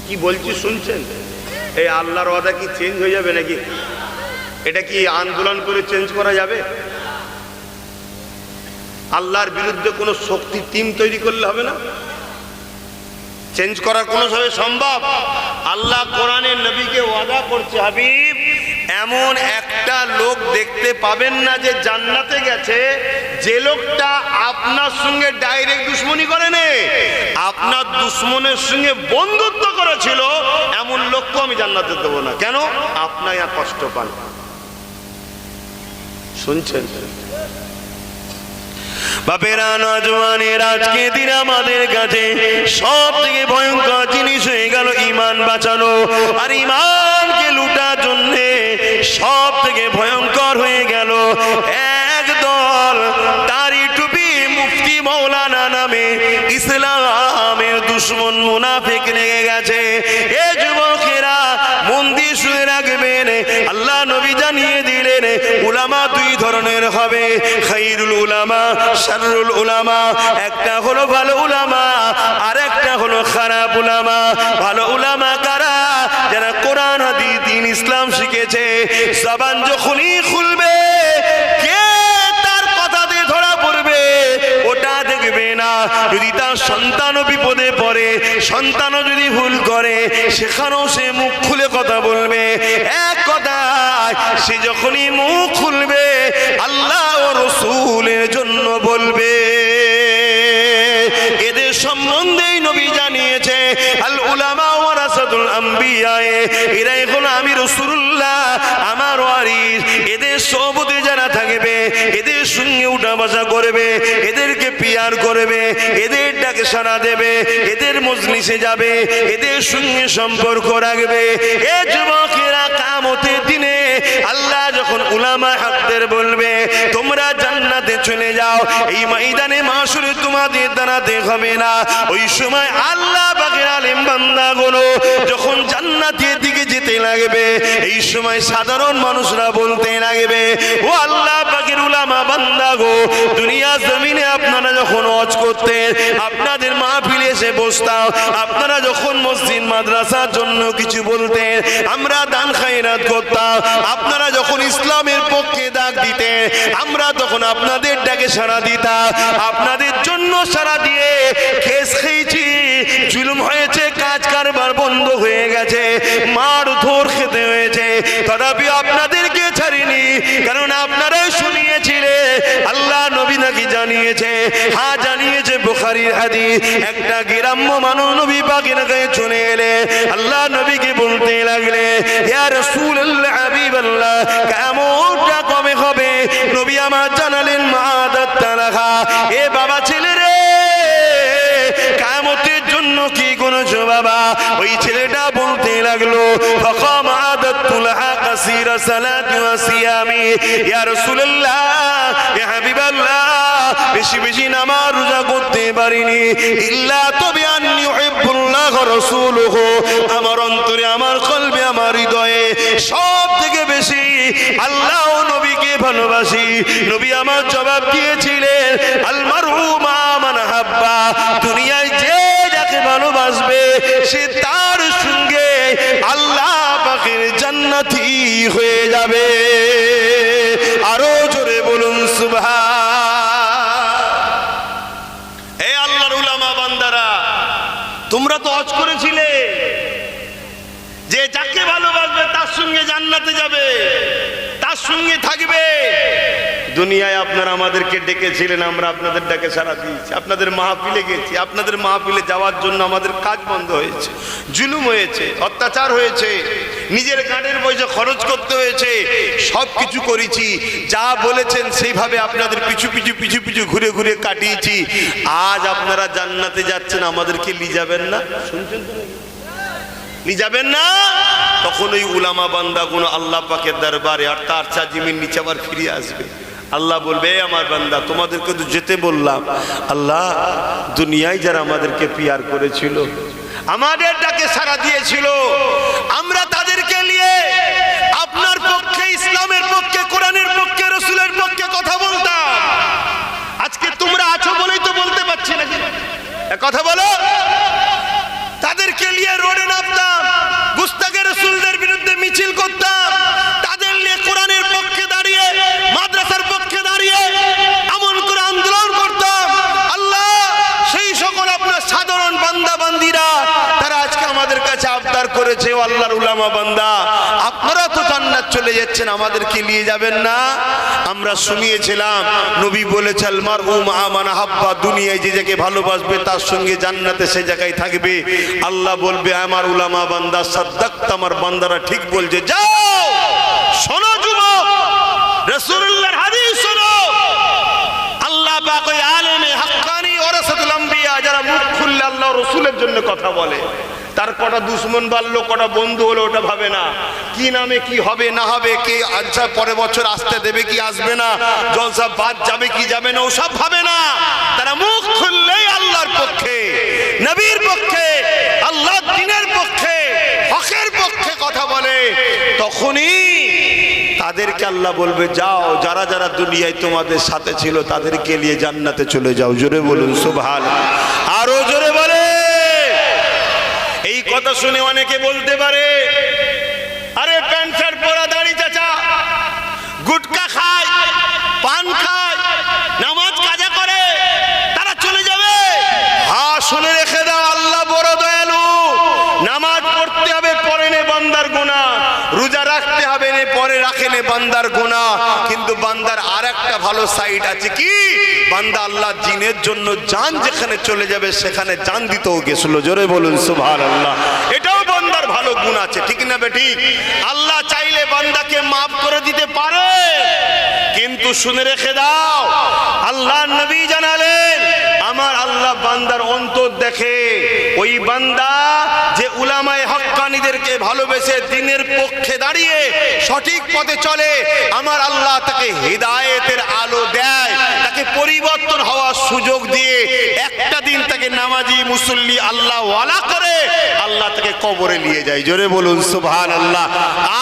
কি বলছি শুনছেন? এই আল্লাহর ওয়াদা কি চেঞ্জ হয়ে যাবে নাকি? এটা কি আন্দোলন করে চেঞ্জ করা যাবে? আল্লাহর বিরুদ্ধে কোনো শক্তি টিম তৈরি করলে হবে না? চেঞ্জ করার কোনো ভাবে সম্ভব? আল্লাহ কোরআনে নবীকে ওয়াদা করছে, হাবিব এমন একটা লোক দেখতে পাবেন না যে জান্নাতে গেছে, যে লোকটা আপনার সঙ্গে ডাইরেক্ট দুশ্মনী করেনি, আপনার দুশ্মনের সঙ্গে বন্ধুত্ব করেছিল, এমন লোককে আমি জান্নাতে দেবো না। কেন? আপনার কষ্ট পান। শুনছেন? বাপেরা, নওজওয়ানের আজকে দিন আমাদের কাছে সব থেকে ভয়ঙ্কর জিনিস হয়ে গেল ঈমান বাঁচানো, আর ঈমানকে লুটার জন্য সব থেকে ভয়ঙ্কর হয়ে গেল একদল দাড়ি টুপি মুফতি মৌলানা নামে ইসলামের দুশ্মন মুনাফিক লেগে গেছে। এ যুবকেরা মন দিয়ে শুনে রাখবেন, আল্লাহ নবী জানিয়ে দিলেন উলামা দুই ধরনের হবে, খায়রুল উলামা, শাররুল উলামা। একটা হলো ভালো উলামা, আর একটা হলো খারাপ উলামা। ভালো উলামা কারা? যারা কোরআন হাদিস দ্বীন ইসলাম শিখেছে। জবান যখনই খুলবে কে তার কথা দিয়ে ধরা পড়বে ওটা দেখবে না। যদি তার সন্তানও বিপদে পড়ে, সন্তানও যদি ভুল করে, সেখানেও সে মুখ খুলে কথা বলবে। এক কথায় সে যখনই মুখ খুলবে আল্লাহ ও রাসূলের জন্য বলবে। এদের সম্বন্ধেই নবী জানিয়েছে আল উলামা ওয়ারাসাতুল আম্বিয়া, এরাই হলো আমি রাসূলুল্লাহ আমার ওয়ারিস। এদের সোহবতে যারা থাকবে, এদের সঙ্গে উঠা বসা করবে, এদেরকে পিয়ার করবে, এদের ডাকে সাড়া দেবে, এদের মজলিসে যাবে, এদের সঙ্গে সম্পর্ক রাখবে। এ যুবকেরা, কিয়ামতের দিনে আল্লাহ যখন উলামা হকদের বলবে তোমরা জান্নাতে চলে যাও, এই ময়দানে মাশরে তোমাদের দাঁড়াতে হবে না। ওই সময় আল্লাহ পাকের আলেম বান্দাগুলো যখন জান্নাতের দিকে যেতে লাগবে, এই সময় সাধারণ মানুষরা বলতে লাগবে, ও আল্লাহ পাকের উলামা বান্দাগো, দুনিয়া জমিনে আপনারা যখন ওয়াজ করতেন, আপনাদের মাহফিলে এসে বসতাম, আপনারা যখন মসজিদ মাদ্রাসার জন্য কিছু বলতেন, আমরা দান খায়রাত করতাম, আপনারা যখন ইসলামের পক্ষে ডাক দিতেন, আমরা তখন আপনাদের ডাকে সাড়া দিতাম। আপনাদের জন্য সাড়া দিয়ে খেস খেয়েছি, জুলুম হয়েছে, কাজ কারবার বন্ধ হয়ে গেছে, মার ধর খেতে হয়েছে, তথাপি আপনাদেরকে ছাড়িনি, কারণ আপনারাই শুনিয়েছিলেন আল্লাহ নবী নাকি জানিয়েছে। হ্যাঁ, জানিয়েছে, বুখারীর হাদিস। একটা গ্রাম্য মানুষ নবী পাকের কাছে চলে এলে আল্লাহ নবীকে বলতে লাগলে, ইয়া রাসূলুল্লাহ, হাবিবাল্লাহ, কিয়ামতটা কবে হবে? নবী আমার জানালেন, মাদাত তালাহা, এ বাবা ছেলে রে, কিয়ামতের জন্য কি করেছো বাবা? ওই ছেলেটা বলতে লাগলো, ফাকাম আদাতুলহা কাসীরা সালাতি ওয়া সিয়ামি, ইয়া রাসূলুল্লাহ, ইয়া হাবিবাল্লাহ, বেশি বেশি নামাজ রোজা করতে পারিনি, ইল্লা তবে আন্নী ইউহিব্বুল্লাহ ওয়া রাসূলুহু, আমার অন্তরে, আমার কলবে, আমার হৃদয়ে সব থেকে বেশি আল্লাহ ও নবীকে ভালোবাসি। নবী আমার জবাব দিয়েছিলেন, আল মারউ মা মান হাব্বা, দুনিয়ায় যে যাকে ভালোবাসবে সে তার সঙ্গে আল্লাহ পাকের জান্নাতি হয়ে যাবে। আরো জোরে বলুন সুবহান। হে আল্লাহর উলামা বান্দারা, তোমরা তো হজ করেছিলে যে যাকে ভালোবাসবে তার সঙ্গে জান্নাতে যাবে, তার সঙ্গে থাকবে। দুনিয়ায় আপনারা আমাদেরকে ডেকেছিলেন, আমরা আপনাদের ডাকে সাড়া দিয়েছি, আপনাদের মাহফিলে গেছি, আপনাদের মাহফিলে যাওয়ার জন্য আমাদের কাজ বন্ধ হয়েছে, জুলুম হয়েছে, অত্যাচার হয়েছে, নিজের গাড়ির পয়সা খরচ করতে হয়েছে, সব কিছু করেছি, যা বলেছেন সেইভাবে আপনাদের পিছু পিছু পিছু পিছু ঘুরে ঘুরে কাটিয়েছি। আজ আপনারা জান্নাতে যাচ্ছেন, আমাদেরকে নিয়ে যাবেন না? শুনছেন তো, নিয়ে যাবেন না? তখন ওই উলামা বান্দাগুলো আল্লাহ পাকের দরবারে আর তার চাজিমের নিচে আবার ফিরে আসবে। আল্লাহ বলবে, আমার বান্দা, তোমাদেরকে তো যেতে বললাম, আল্লাহ দুনিয়ায় যারা আমাদেরকে পিয়ার করেছিল, আমাদের ডাকে সাড়া দিয়েছিল, আমরা তাদেরকে নিয়ে আপনার পক্ষে, ইসলামের পক্ষে, কোরআনের পক্ষে, রাসূলের পক্ষে কথা বলতাম। আজকে তোমরা আছো বলেই তো বলতে পারছি না, কথা বলো। তাদেরকে নিয়ে রোডে নামতাম, গুস্তাখে রাসূলদের বিরুদ্ধে মিছিল করতাম, তাদের নিয়ে কোরআনের পক্ষে দাঁড়িয়ে, মাদ্রাসার পক্ষে দাঁড়িয়ে এমন করে আন্দোলন করতাম। আল্লাহ সেই সকল আপনার সাধারণ বান্দা বান্দিরা, তারা আজকে আমাদের কাছে আবদার করেছে, ও আল্লাহর উলামা বান্দা, আপনারা তো জান্নাত চলে যাচ্ছেন, আমাদেরকে নিয়ে যাবেন না? আমরা শুনিয়েছিলাম নবী বলেছে, আল মারউ মা মান হাব্বা, দুনিয়ায় যে যাকে ভালোবাসবে তার সঙ্গে জান্নাতে সে জায়গায় থাকবে। আল্লাহ বলবে, আমার উলামা বান্দা, সাদ্দাকত, আমার বান্দারা ঠিক বলছে, যাও শোনো যুবক, রাসূলুল্লাহর হাদিস শোনো। আল্লাহ পাক ওই আলেমে হাক্কানি ওয়ারাসাতুল আম্বিয়া, যারা মুখ খুললে আল্লাহ রাসূলের জন্য কথা বলে, তার কটা দুশ্মন বাড়লো, কটা বন্ধু হলো, ওটা ভাবে না। কি নামে কি হবে না হবে, কে আচ্ছা পরের বছর আসতে দেবে কি আসবে না, জলসা বাদ যাবে কি যাবে না, ওসব ভাবে না। তারা মুখ খুললেই আল্লাহর পক্ষে, নবীর পক্ষে, আল্লাহর দ্বীনের পক্ষে, হকের পক্ষে কথা বলে। তখনই তাদেরকে আল্লাহ বলবে, যাও, যারা যারা দুনিয়ায় তোমাদের সাথে ছিল তাদেরকে নিয়ে জান্নাতে চলে যাও। জোরে বলুন সুবহানাল্লাহ, আরো জোরে বলে। এই কথা শুনে অনেকে বলতে পারে, আরে প্যান্ট শার্ট পরা দাড়ি চাচা গুটকা খায়, পান খায়, নামাজ কাজা করে, তারা চলে যাবে। হ্যাঁ, শুনে রেখে দাও, আল্লাহ বড় দয়ালু। নামাজ পড়তে হবে, পড়ে নে বান্দার গুনাহ, রোজা রাখতে হবে, নে করে রাখেনে বান্দার গুনাহ, কিন্তু বান্দার আরেকটা ভালো সাইড আছে কি, বান্দা আল্লাহ দ্বীনের জন্য জান যেখানে চলে যাবে সেখানে জান দিতেও গেছিল। জোরে বলুন সুবহানাল্লাহ। এটাও বান্দার ভালো গুণ আছে, ঠিক না বেঠিক? আল্লাহ চাইলে বান্দাকে মাফ করে দিতে পারে, কিন্তু শুনে রেখে দাও, আল্লাহ নবী জানালেন আমার আল্লাহ বান্দার অন্তর দেখে। ওই বান্দা যে উলামায়ে হক্কানীদেরকে ভালোবেসে দ্বীনের পক্ষে দাঁড়িয়ে সঠিক পথে চলে, আমার আল্লাহ তাকে হিদায়াতের আলো দেয়, তাকে পরিবর্তন হওয়ার সুযোগ দিয়ে একটা দিন তাকে নামাজি মুসল্লি আল্লাহ ওয়ালা করে আল্লাহ তাকে কবরে নিয়ে যায়। জোরে বলুন সুবহানাল্লাহ।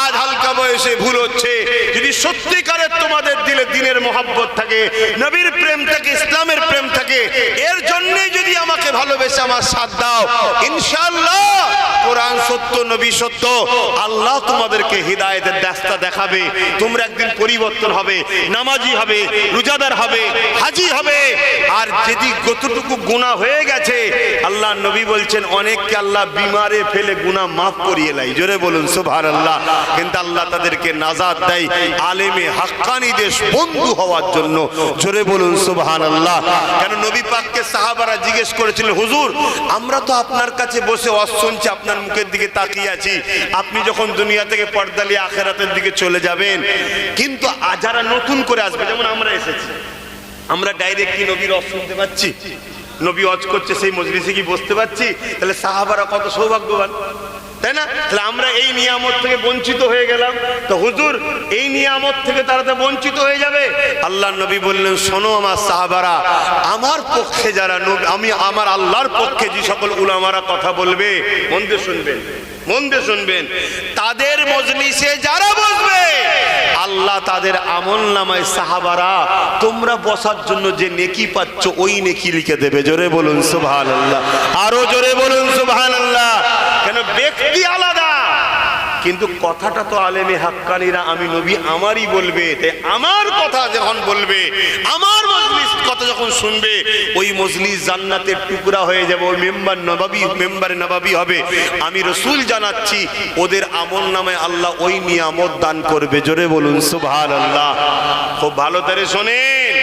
আজ হালকা বয়সে ভুল হচ্ছে, যদি সত্যিকারের তোমাদের দিলে দ্বীনের মহব্বত থাকে, নবীর প্রেম থাকে, ইসলামের প্রেম থাকে, এর জন্যই যদি আমাকে ভালোবেসে আমার সাথ দাও, ইনশাআল্লাহ কোরআন সত্য, নবী সত্য, আল্লাহ তোমাদেরকে হিদায়াতের রাস্তা দেখাবে। তোমরা একদিন পরিবর্তন হবে, নামাজি হবে, রোজাদার হবে, হাজি হবে। আর যদি যতটুকু গুনাহ হয়ে গেছে, আল্লাহ নবী বলছেন অনেককে আল্লাহ বিমারে ফেলে গুনাহ মাফ করিয়ে লাই। জোরে বলুন সুবহানাল্লাহ। কিন্তু আল্লাহ তাদেরকে নাজাত দেয় আলেমে হাক্কানীদের বন্ধু হওয়ার জন্য। জোরে বলুন সুবহানাল্লাহ। কেন নবী পাককে সাহাবারা জিজ্ঞেস করেছিল, হুজুর আমরা তো আপনার কাছে বসে ওয়াজ শুনছি, আপনার মুখের দিকে তাকিয়ে আছি, আপনি যখন দুনিয়া থেকে পর্দা নিয়ে আখিরাতের দিকে চলে যাবেন, কিন্তু যারা নতুন করে আসবে, যেমন আমরা এসেছি, আমরা ডাইরেক্ট কি নবীর ওয়াজ শুনতে পাচ্ছি? নবী ওয়াজ করছে সেই মজলিসে কি বসতে পাচ্ছি? তাহলে সাহাবারা কত সৌভাগ্যবান, তাই না? তাহলে আমরা এই নিয়ামত থেকে বঞ্চিত হয়ে গেলাম, তো হুজুর এই নিয়ামত থেকে তারা তো বঞ্চিত হয়ে যাবে। আল্লাহ নবী বললেন, শোনো আমার সাহাবারা, আমার পক্ষে যারা, আমি আমার আল্লাহর পক্ষে যে সকল উলামারা কথা বলবে, মন দিয়ে শুনবেন, মন দিয়ে শুনবেন, তাদের মজলিসে যারা বসবে আল্লাহ তাদের আমলনামায় সাহাবারা তোমরা বসার জন্য যে নেকি পাচ্ছ ওই নেকি লিখে দেবে। জোরে বলুন সুবহানাল্লাহ, আরো জোরে বলুন সুবহানাল্লাহ। কেন ব্যক্তি আলাদা, কিন্তু কথাটা তো আলেমে হাক্কানীরা আমি নবী আমারই বলবে। তাই আমার কথা যখন বলবে, আমার মজলিস কথা যখন শুনবে, ওই মজলিস জান্নাতের টুকরা হয়ে যাবে, ওই মেম্বার নববী, মেম্বারে নববী হবে। আমি রাসূল জানাচ্ছি ওদের আমলনামায় আল্লাহ ওই নিয়ামত দান করবে। জোরে বলুন সুবহানাল্লাহ। খুব ভালো করে শোনেন,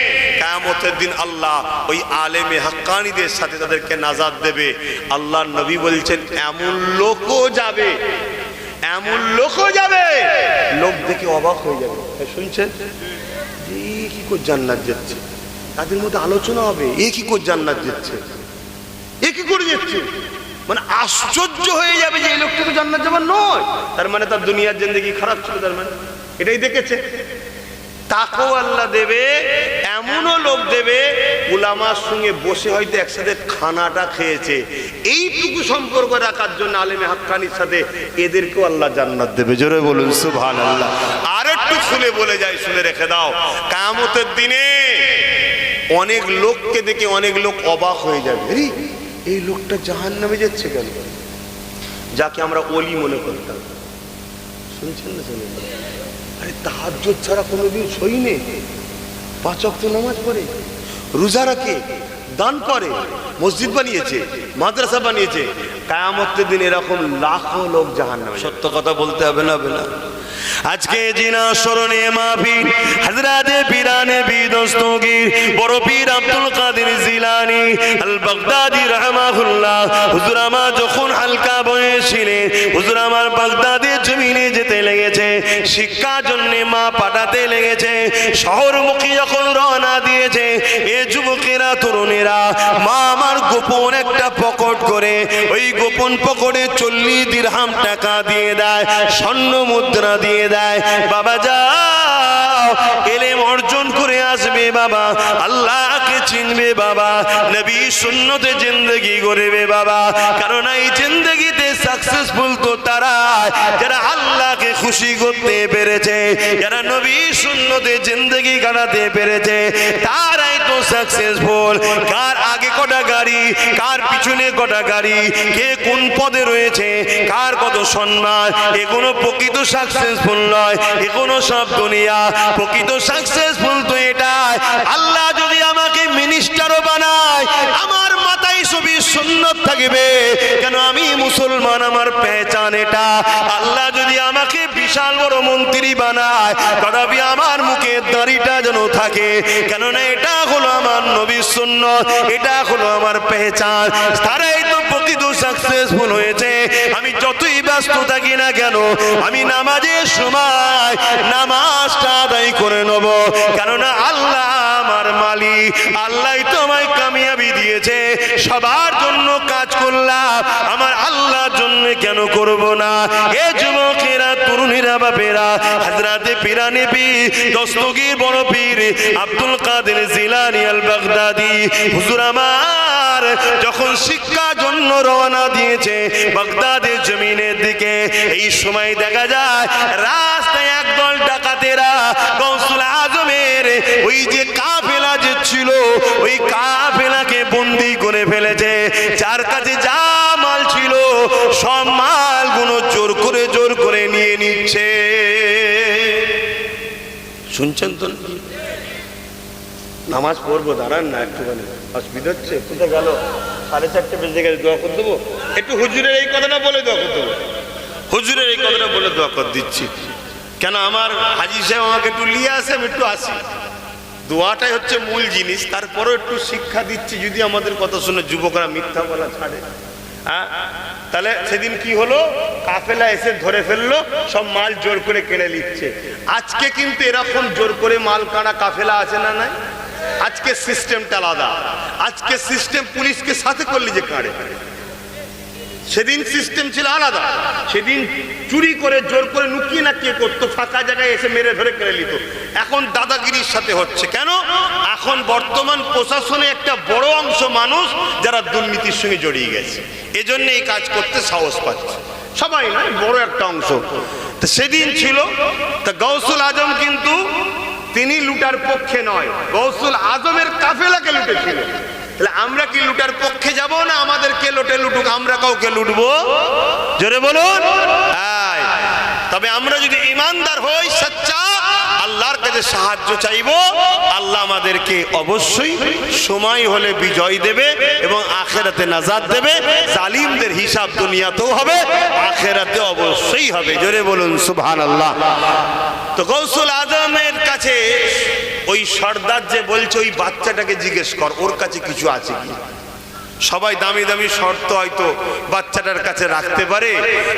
কিয়ামতের দিন আল্লাহ ওই আলেমে হাক্কানীদের সাথে তাদেরকে নাজাত দেবে। আল্লাহর নবী বলছেন এমন লোকও যাবে, এমন লোকও যাবে, লোক দেখে অবাক হয়ে যাবে। শুনছেন, কি করে জান্নাত যাচ্ছে? তাদের মধ্যে আলোচনা হবে, এ কি করে জান্নাত যাচ্ছে, এ কি করে যাচ্ছে, মানে আশ্চর্য হয়ে যাবে যে এই লোকটা তো জান্নাত যাবার নয়। তার মানে তার দুনিয়ার জিন্দেগি খারাপ ছিল, তার মানে এটাই দেখেছে। তাকেও আল্লাহ দেবে, এমনও লোক দেবে উলামার সঙ্গে বসে হয়তো একসাথে খানাটা খেয়েছে, এইটুকু সম্পর্ক রাখার জন্য আলেমে হাক্কানীর সাথে এদেরকেও আল্লাহ জান্নাত দেবে। জোরে বলুন সুবহানাল্লাহ। আর একটু খুলে বলে যায়, শুনে রেখে দাও, কিয়ামতের দিনে অনেক লোককে দেখে অনেক লোক অবাক হয়ে যাবে, এই লোকটা জাহান্নামে যাচ্ছে কেন? যাকে আমরা ওলি মনে করতাম, শুনছেন না? শুনেন, আরে তাহাজ্জুদ ছাড়া কোনোদিন শোই নেই, 5 ওয়াক্ত নামাজ পড়ে, রোজা রাখে, দান করে, মসজিদ বানিয়েছে, মাদ্রাসা বানিয়েছে। কিয়ামতের দিন এরকম লাখো লোক জাহান্নামে। সত্য কথা বলতে হবে না, হবে না। আজকে জিনা স্মরণে মাহফিল হযরতে পীরানে বিদস্তগীর বড় পীর আব্দুল কাদের জিলানী আল বাগদাদি রাহমাহুল্লাহ, হুজুর আমার যখন হালকা বয়স ছিলেন, হুজুর আমার বাগদাদের জমিনে যেতে লেগেছে, শিক্ষার জন্য মা পাঠাতে লেগেছে, শহরমুখী যখন রওনা দিয়েছে, এ যুবকেরা তরুণেরা মা আমার গোপন একটা পকেট করে, ওই গোপন পকেটে 40 দিরহাম টাকা দিয়ে দেয়, স্বর্ণ মুদ্রা দিয়ে দেয়, বাবা যাও এলেম অর্জন করে আসবে, বাবা আল্লাহকে চিনবে, বাবা নবী সুন্নতে জিন্দেগি গড়বে, বাবা। কারণ এই জিন্দেগিতে সাকসেসফুল তো তারা যারা আল্লাহকে খুশি করতে পেরেছে, যারা নবী সুন্নতে জিন্দেগি কাটাতে পেরেছে, তারাই তো সাকসেসফুল। কার আগে কটা গাড়ি, কার পিছনে কটা গাড়ি, কে কোন পদে রয়েছে, কার কত সম্মান, এগুলো প্রকৃত সাকসেসফুল নয়, এগুলো সব দুনিয়া। প্রকৃত সাকসেসফুল তো এটাই, আল্লাহ যদি আমাকে মিনিস্টারও বানায়, আমার মাথায় ছবি সুন্নত থাকবে কেন? আমি মুসলমান, আমার পেহচান এটা। আল্লাহ যদি আমাকে বিশাল বড় মন্ত্রী বানায়, তথাপি আমার মুখের দাড়িটা যেন থাকে, কেননা এটা হলো আমার নবীর সুন্নত, এটা হলো আমার পেহচান। তারাই তো প্রকৃত সাকসেসফুল হয়েছে। আমি যতই ব্যস্ত থাকি না কেন, আমি নামাজের সময় নামাজটা আদায় করে নেব, কেননা আল্লাহ আমার মালিক, আল্লাহই তো আমায় কামিয়াবি দিয়েছে। সবার জন্য কাজ করলাম, আমার আল্লাহর জন্য কেন করব না? এ যুবকেরা, তরুণীরা, বাপেরা, হযরতে পীরানে পীর দস্তগীর বড় পীর আব্দুল কাদের জিলানী আল বাগদাদি হুজুর আমার যখন শিক্ষার জন্য রওনা দিয়েছে বাগদাদের জমিনের দিকে, এই সময় দেখা যায় রাস্তায় একদল ডাকাতেরা গৌসুল আজমের ওই যে কাফেলা যে ছিল, ওই কাফেলাকে বন্দী করে ফেলেছে। যার কাছে যা মাল ছিল সব মালগুলো জোর করে নিয়ে নিচ্ছে। শুনছেন তো? নামাজ পড়বো, দাঁড়ান না একটুখানি, অসুবিধা হচ্ছে। কোথায় গেল? 4:30 বেজে গেছে, দোয়া করে দেবো একটু। হুজুরের এই কথাটা বলে দোয়া করে দেবো, হুজুরের এই কথাটা বলে দোয়া করে দিচ্ছি। কেন আমার হাজি সাহেব আমাকে একটু নিয়ে আসে, আমি একটু আসি। দোয়াটাই হচ্ছে মূল জিনিস, তারপরেও একটু শিক্ষা দিচ্ছি, যদি আমাদের কথা শুনে যুবকরা মিথ্যা বলা ছাড়ে। হ্যাঁ, তাহলে সেদিন কি হলো? কাফেলা এসে ধরে ফেললো, সব মাল জোর করে কেড়ে নিচ্ছে। আজকে কিন্তু এরকম জোর করে মাল কাটা কাফেলা আছে না? নাই। আজকে সিস্টেমটা আলাদা। আজকে সিস্টেম পুলিশকে সাথে করলে যে কাড়ে, সেদিন সিস্টেম ছিল আলাদা। সেদিন চুরি করে জোর করে লুকিয়ে না কে করতো, ফাঁকা জায়গায় এসে মেরে ধরে কেড়ে নিত। এখন দাদাগিরির সাথে হচ্ছে। কেন? এখন বর্তমান প্রশাসনে একটা বড় অংশ মানুষ যারা দুর্নীতির সঙ্গে জড়িয়ে গেছে, এজন্য এই কাজ করতে সাহস পাচ্ছে। সবাই নয়, বড় একটা অংশ। তো সেদিন ছিল, তা গৌসুল আজম কিন্তু তিনি লুটার পক্ষে নয়, গৌসুল আজমের কাফেলাকে লুটেছিল। তাহলে আমরা কি লুটার পক্ষে যাব না আমাদেরকে লোটে লুটুক আমরা কাউকে লুটবো? জোরে বলুন। তবে আমরা যদি ইমানদার হই, সচ্চা, আল্লাহর কাছে সাহায্য চাইবো, আল্লাহ আমাদেরকে অবশ্যই সময় হলে বিজয় দেবে এবং আখেরাতে নাজাত দেবে। জালিমদের হিসাব দুনিয়াতেও হবে, আখেরাতে অবশ্যই হবে। জোরে বলুন সুবহানাল্লাহ। তো গৌসুল আজমের কাছে ওই সর্দার যে বলছে, ওই বাচ্চাটাকে জিজ্ঞেস কর ওর কাছে কিছু আছে কি। সবাই দামি দামি শর্ত হয়তো বাচ্চাটার কাছে রাখতে পারে।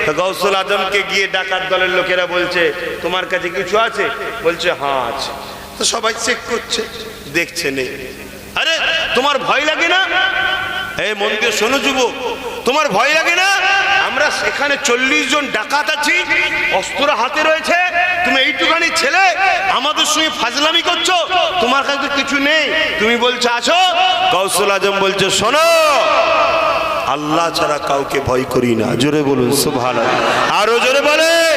তো গৌসুল আজমকে গিয়ে ডাকাত দলের লোকেরা বলছে, তোমার কাছে কিছু আছে? বলছে হ্যাঁ আছে। তো সবাই চেক করছে, দেখছে নেই। আরে তোমার ভয় লাগে না? এই মন দিয়ে শোনো যুবক, তোমার ভয় লাগে না? আমরা সেখানে 40 জন ডাকাত আছি, অস্ত্র হাতে রয়েছে, তুমি এইটুখানি ছেলে আমাদের সঙ্গে ফাজলামি করছো, তোমার কাছে কিছু নেই, তুমি বলছো আছো। গৌসুল আজম বলছে, শোনো, আল্লাহ ছাড়া কাউকে ভয় করি না। জোরে বলুন সুবহানাল্লাহ। আরো জোরে বলেন।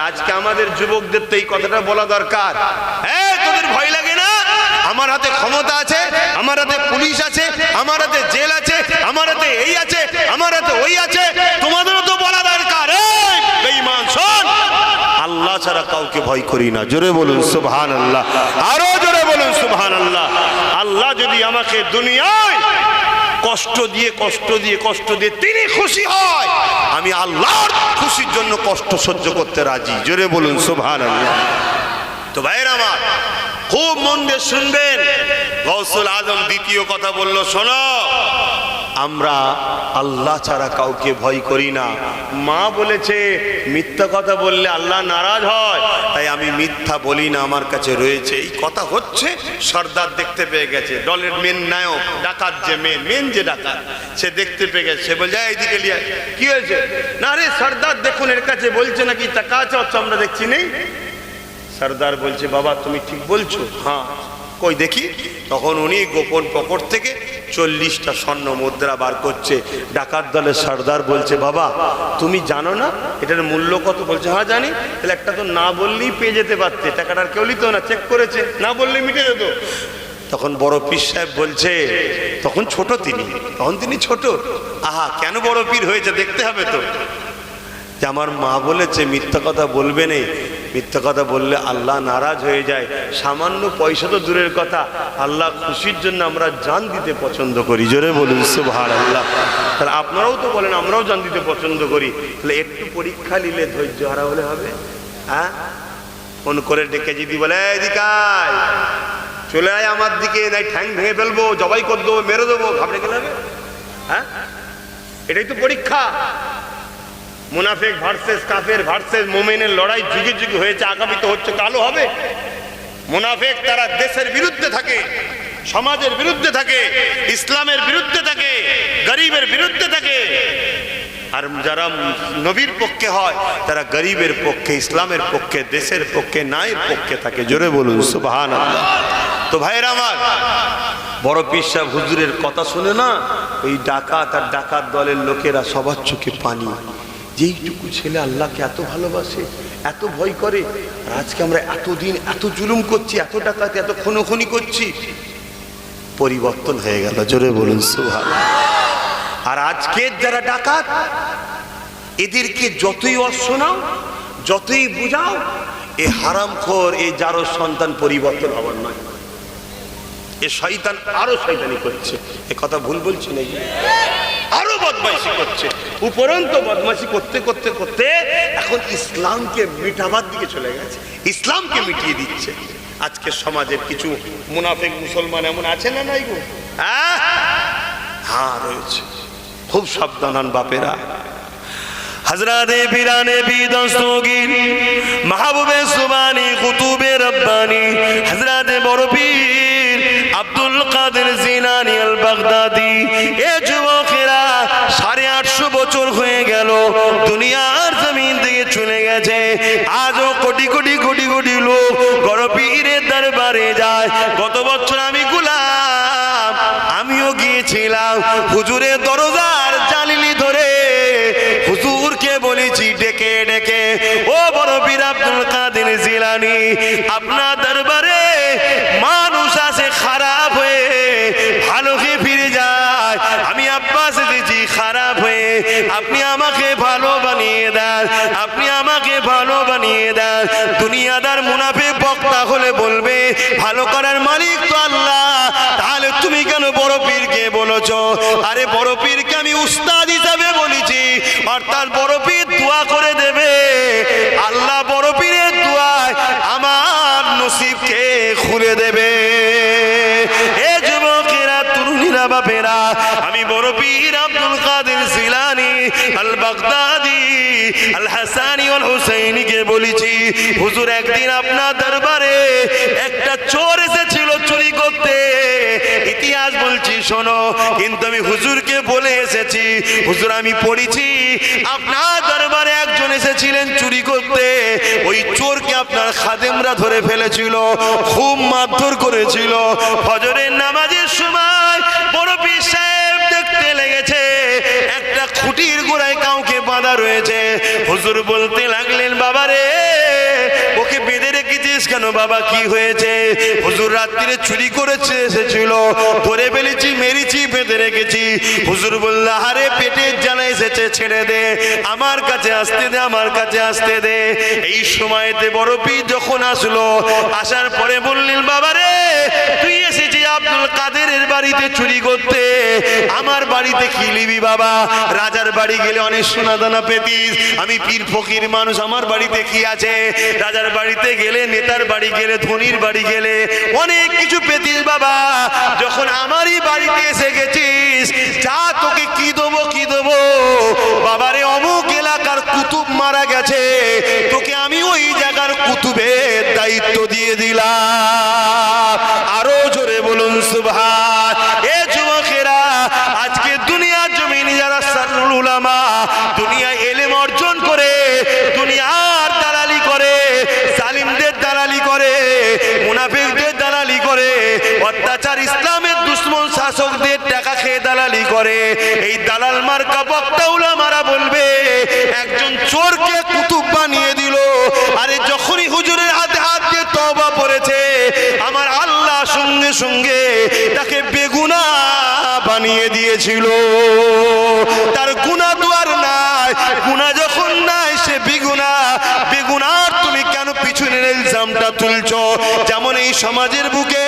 আজকে আমাদের যুবকদের তো এই কথাটা বলা দরকার। তোদের ভয় লাগে না? আমার হাতে ক্ষমতা আছে, আমার হাতে পুলিশ আছে, আমার হাতে জেল আছে, আমার হাতে এই আছে, আমার হাতে ওই আছে, তোমাদেরও তো বলা দরকার। এই বেঈমান শোন, আল্লাহ ছাড়া কাউকে ভয় করি না। জোরে বলুন সুবহানাল্লাহ। আরো জোরে বলুন সুবহানাল্লাহ। আল্লাহ যদি আমাকে দুনিয়ায় কষ্ট দিয়ে তিনি খুশি হয়, আমি আল্লাহর খুশির জন্য কষ্ট সহ্য করতে রাজি। জোরে বলুন সুবহানাল্লাহ। তো ভাইরা আমার, খুব মন দিয়ে শুনবেন। গৌসুল আজম দ্বিতীয় কথা বলল, শোনো, আমরা আল্লাহ ছাড়া কাউকে ভয় করি না। মা বলেছে মিথ্যা কথা বললে আল্লাহ নারাজ হয়, তাই আমি মিথ্যা বলি না, আমার কাছে রয়েছে। এই কথা হচ্ছে, সর্দার দেখতে পেয়ে গেছে, দলের মেন নায়ক, ডাকাত যে মেন যে ডাকাত, সে দেখতে পেয়ে গেছে। সে বলছে এইদিকে লিয়া, কি হয়েছে? না রে সর্দার, দেখুন এর কাছে বলছে নাকি টাকা আছে, অথচ আমরা দেখছি নেই। সর্দার বলছে, বাবা তুমি ঠিক বলছো? হ্যাঁ। কই দেখি। তখন উনি গোপন পকেট থেকে 40টা স্বর্ণ মুদ্রা বার করছে। ডাকাত দলের সর্দার বলছে, বাবা তুমি জানো না এটার মূল্য কত? বলছে হ্যাঁ জানি। তাহলে একটা তো না বললেই পেয়ে যেতে পারতে, টাকাটার কেউ নিত না, চেক করেছে, না বললে মিটে যেত। তখন বড় পীর সাহেব বলছে, তখন ছোট তিনি, ছোট। আহা, কেন বড় পীর হয়েছে দেখতে হবে তো। যে আমার মা বলেছে মিথ্যা কথা বলবে না, মিথ্যা কথা বললে আল্লাহ নারাজ হয়ে যায়। সামান্য পয়সা তো দূরের কথা, আল্লাহ খুশির জন্য আমরা জান দিতে পছন্দ করি। জোরে বলুন সুবহানাল্লাহ। তাহলে আপনারাও তো বলেন আমরাও জান দিতে পছন্দ করি, তাহলে একটু পরীক্ষা নিলে ধৈর্য হারা হলে হবে? হ্যাঁ, ফোন করে ডেকে যদি বলে এদিকে আয়, চলে আয় আমার দিকে, নাই ঠ্যাং ভেঙে ফেলবো, জবাই করে দেবো, মেরে দেবো, ঘাবড়ে গেলে হবে? হ্যাঁ, এটাই তো পরীক্ষা। মুনাফিক ভার্সেস কাফের ভার্সেস মুমিনের লড়াই যুগে যুগে হয়েছে, আগামী তো হচ্ছে, কালো হবে। মুনাফিক তারা দেশের বিরুদ্ধে থাকে, সমাজের বিরুদ্ধে থাকে, ইসলামের বিরুদ্ধে থাকে, গরিবের বিরুদ্ধে থাকে। আর যারা নবীর পক্ষে হয় তারা গরিবের পক্ষে, ইসলামের পক্ষে, দেশের পক্ষে, ন্যায়ের পক্ষে থাকে। জোরে বলুন সুবহানাল্লাহ। তো ভাইরা আমার, বড় পীর সাহেব হুজুরের কথা শুনে না ওই ডাকাত আর ডাকাত দলের লোকেরা সবার চোখে পানি। যেইটুকু ছেলে আল্লাহকে এত ভালোবাসে, এত ভয় করে, আর আজকে আমরা এতদিন এত জুলুম করছি, এত ডাকাত, এত খুনোখুনি করছি, পরিবর্তন হয়ে গেল। জোরে বলুন সুবহানাল্লাহ। আর আজকের যারা ডাকাত, এদেরকে যতই অশোনাও, যতই বুঝাও, এ হারামখোর, এ যারো সন্তান পরিবর্তন হবার নয়, এ শয়তান আরো শয়তানি করছে। এ কথা ভুল বলছি নাকি? আরো বদমাইশি করছে, উপরন্ত বদমাইশি করতে করতে করতে এখন ইসলামকে মিটাবার দিকে চলে গেছে, ইসলামকে মিটিয়ে দিচ্ছে। আজকে সমাজের কিছু মুনাফিক মুসলমান এমন আছে না নাই গো? হ্যাঁ রয়েছে, খুব সাবধান হন বাপেরা। হযরতে পীরানে পীর দস্তগীর মাহবুবে সুবহানী কুতুবে রব্বানী হযরতে বড় পীর আব্দুল কাদের জিলানী আল বাগদাদি, এ যুবকেরা 850 বছর হয়ে গেল দুনিয়ার জমিন থেকে চলে গেছে। আজও কোটি কোটি কোটি কোটি লোক বড় পীরের দরবারে যায়। গত বছর আমি গোলাম, আমিও গিয়েছিলাম হুজুরের দরজার জালিলি ধরে হুজুরকে বলেছি ডেকে ডেকে, ও বড় পীর আব্দুল কাদের জিলানী, আপনার দরবারে মানুষ আসে খারাপ হয়ে, ভালো হয়ে ফিরে যায়। আমি আব্বাস এসেছি খারাপ হয়ে, আপনি আমাকে ভালো বানিয়ে দেন, আপনি আমাকে ভালো বানিয়ে দেন। দুনিয়াদার মুনাফিক বক্তা হলে বলবে ভালো করার মালিক তো আল্লাহ, তাহলে তুমি কেন বড় পীরকে বলেছো? আরে বড় পীরকে আমি উস্তাদ হিসাবে বলেছি, অর্থাৎ বড় পীর দোয়া করে দেবে। আল্লাহ বড় পীরের দোয়ায় আমার নসিবকে খুলে দেবে। এ যুবকেরা, তরুণীরা, বাপেরা, আমি বড় পীর আব্দুল কাদের জিলানী আল বাগদাদি আল হাসানী আল হুসাইনীকে বলেছি, হুজুর একদিন আপনার দরবারে একটা চোর এসেছিল চুরি করতে। ইতিহাস বলছি শোনো, কিন্তু আমি হুজুরকে বলে এসেছি, হুজুর আমি পড়েছি আপনার দরবারে একজন এসেছিলেন চুরি করতে, ওই চোরকে আপনার খাদেমরা ধরে ফেলেছিল, খুব মারধর করেছিল। ফজরের নামাজের সময় বড় পীর সাহেব দেখতে লেগেছে একটা খুঁটির গোড়ায় কাউকে বাঁধা রয়েছে। হুজুর বলতে লাগলেন, বাবারে ওকে বেঁধে রেখেছিস কেন বাবা, কি হয়েছে? হুজুর রাত্রিরে চুরি করেছে এসেছিল, ধরে ফেলেছি, মেরেছি, বেঁধে রেখেছি। হুজুর বলল, আরে পেটের জ্বালা এসেছে, ছেড়ে দে, আমার কাছে আসতে দে, আমার কাছে আসতে দে। এই সময়তে বড় পীর যখন আসলো, আসার পরে বললেন, বাবারে তুই এসেছিস আব্দুল কাদেরের বাড়িতে চুরি করতে, আমার বাড়িতে কি নিবি বাবা? রাজার বাড়ি গেলে অনেক সোনা দানা পেতিস, আমি পীর ফকির মানুষ, আমার বাড়িতে কি আছে? রাজার বাড়িতে গেলে, নেতার বাড়ি গেলে, ধনির বাড়ি গেলে অনেক কিছু পেতিস বাবা। যখন আমারই বাড়িতে এসে গেছিস, যা তোকে কি দেবো কি দেবো? বাবারে অমুক এলাকার কুতুব মারা গেছে, তোকে আমি ওই জায়গার কুতুবের দায়িত্ব দিয়ে দিলাম। আরো জোরে বলুন সুবহান। এ যুবকেরা, আজকে দুনিয়ার জমিনে যারা সারুল উলামা, দুনিয়ায় ইলম অর্জন করে দুনিয়ার দালালি করে, জালিমদের দালালি করে, মুনাফিকদের দালালি করে, অত্যাচার ইসলামের দুশমন শাসকদের টাকা খেয়ে দালালি করে, এই দালাল মার্কা বক্তা উলামারা বলবে একজন চোরকে কুতুব বানিয়ে দিল। আরে যখনই হুজুরের হাতে হাত দিয়ে তওবা পড়েছে, আমার আল্লাহ সঙ্গে সঙ্গে তাকে বেগুনাহ বানিয়ে দিয়েছিল। তার গুনাহ তো আর নাই, গুনাহ যখন নাই এই সমাজের বুকে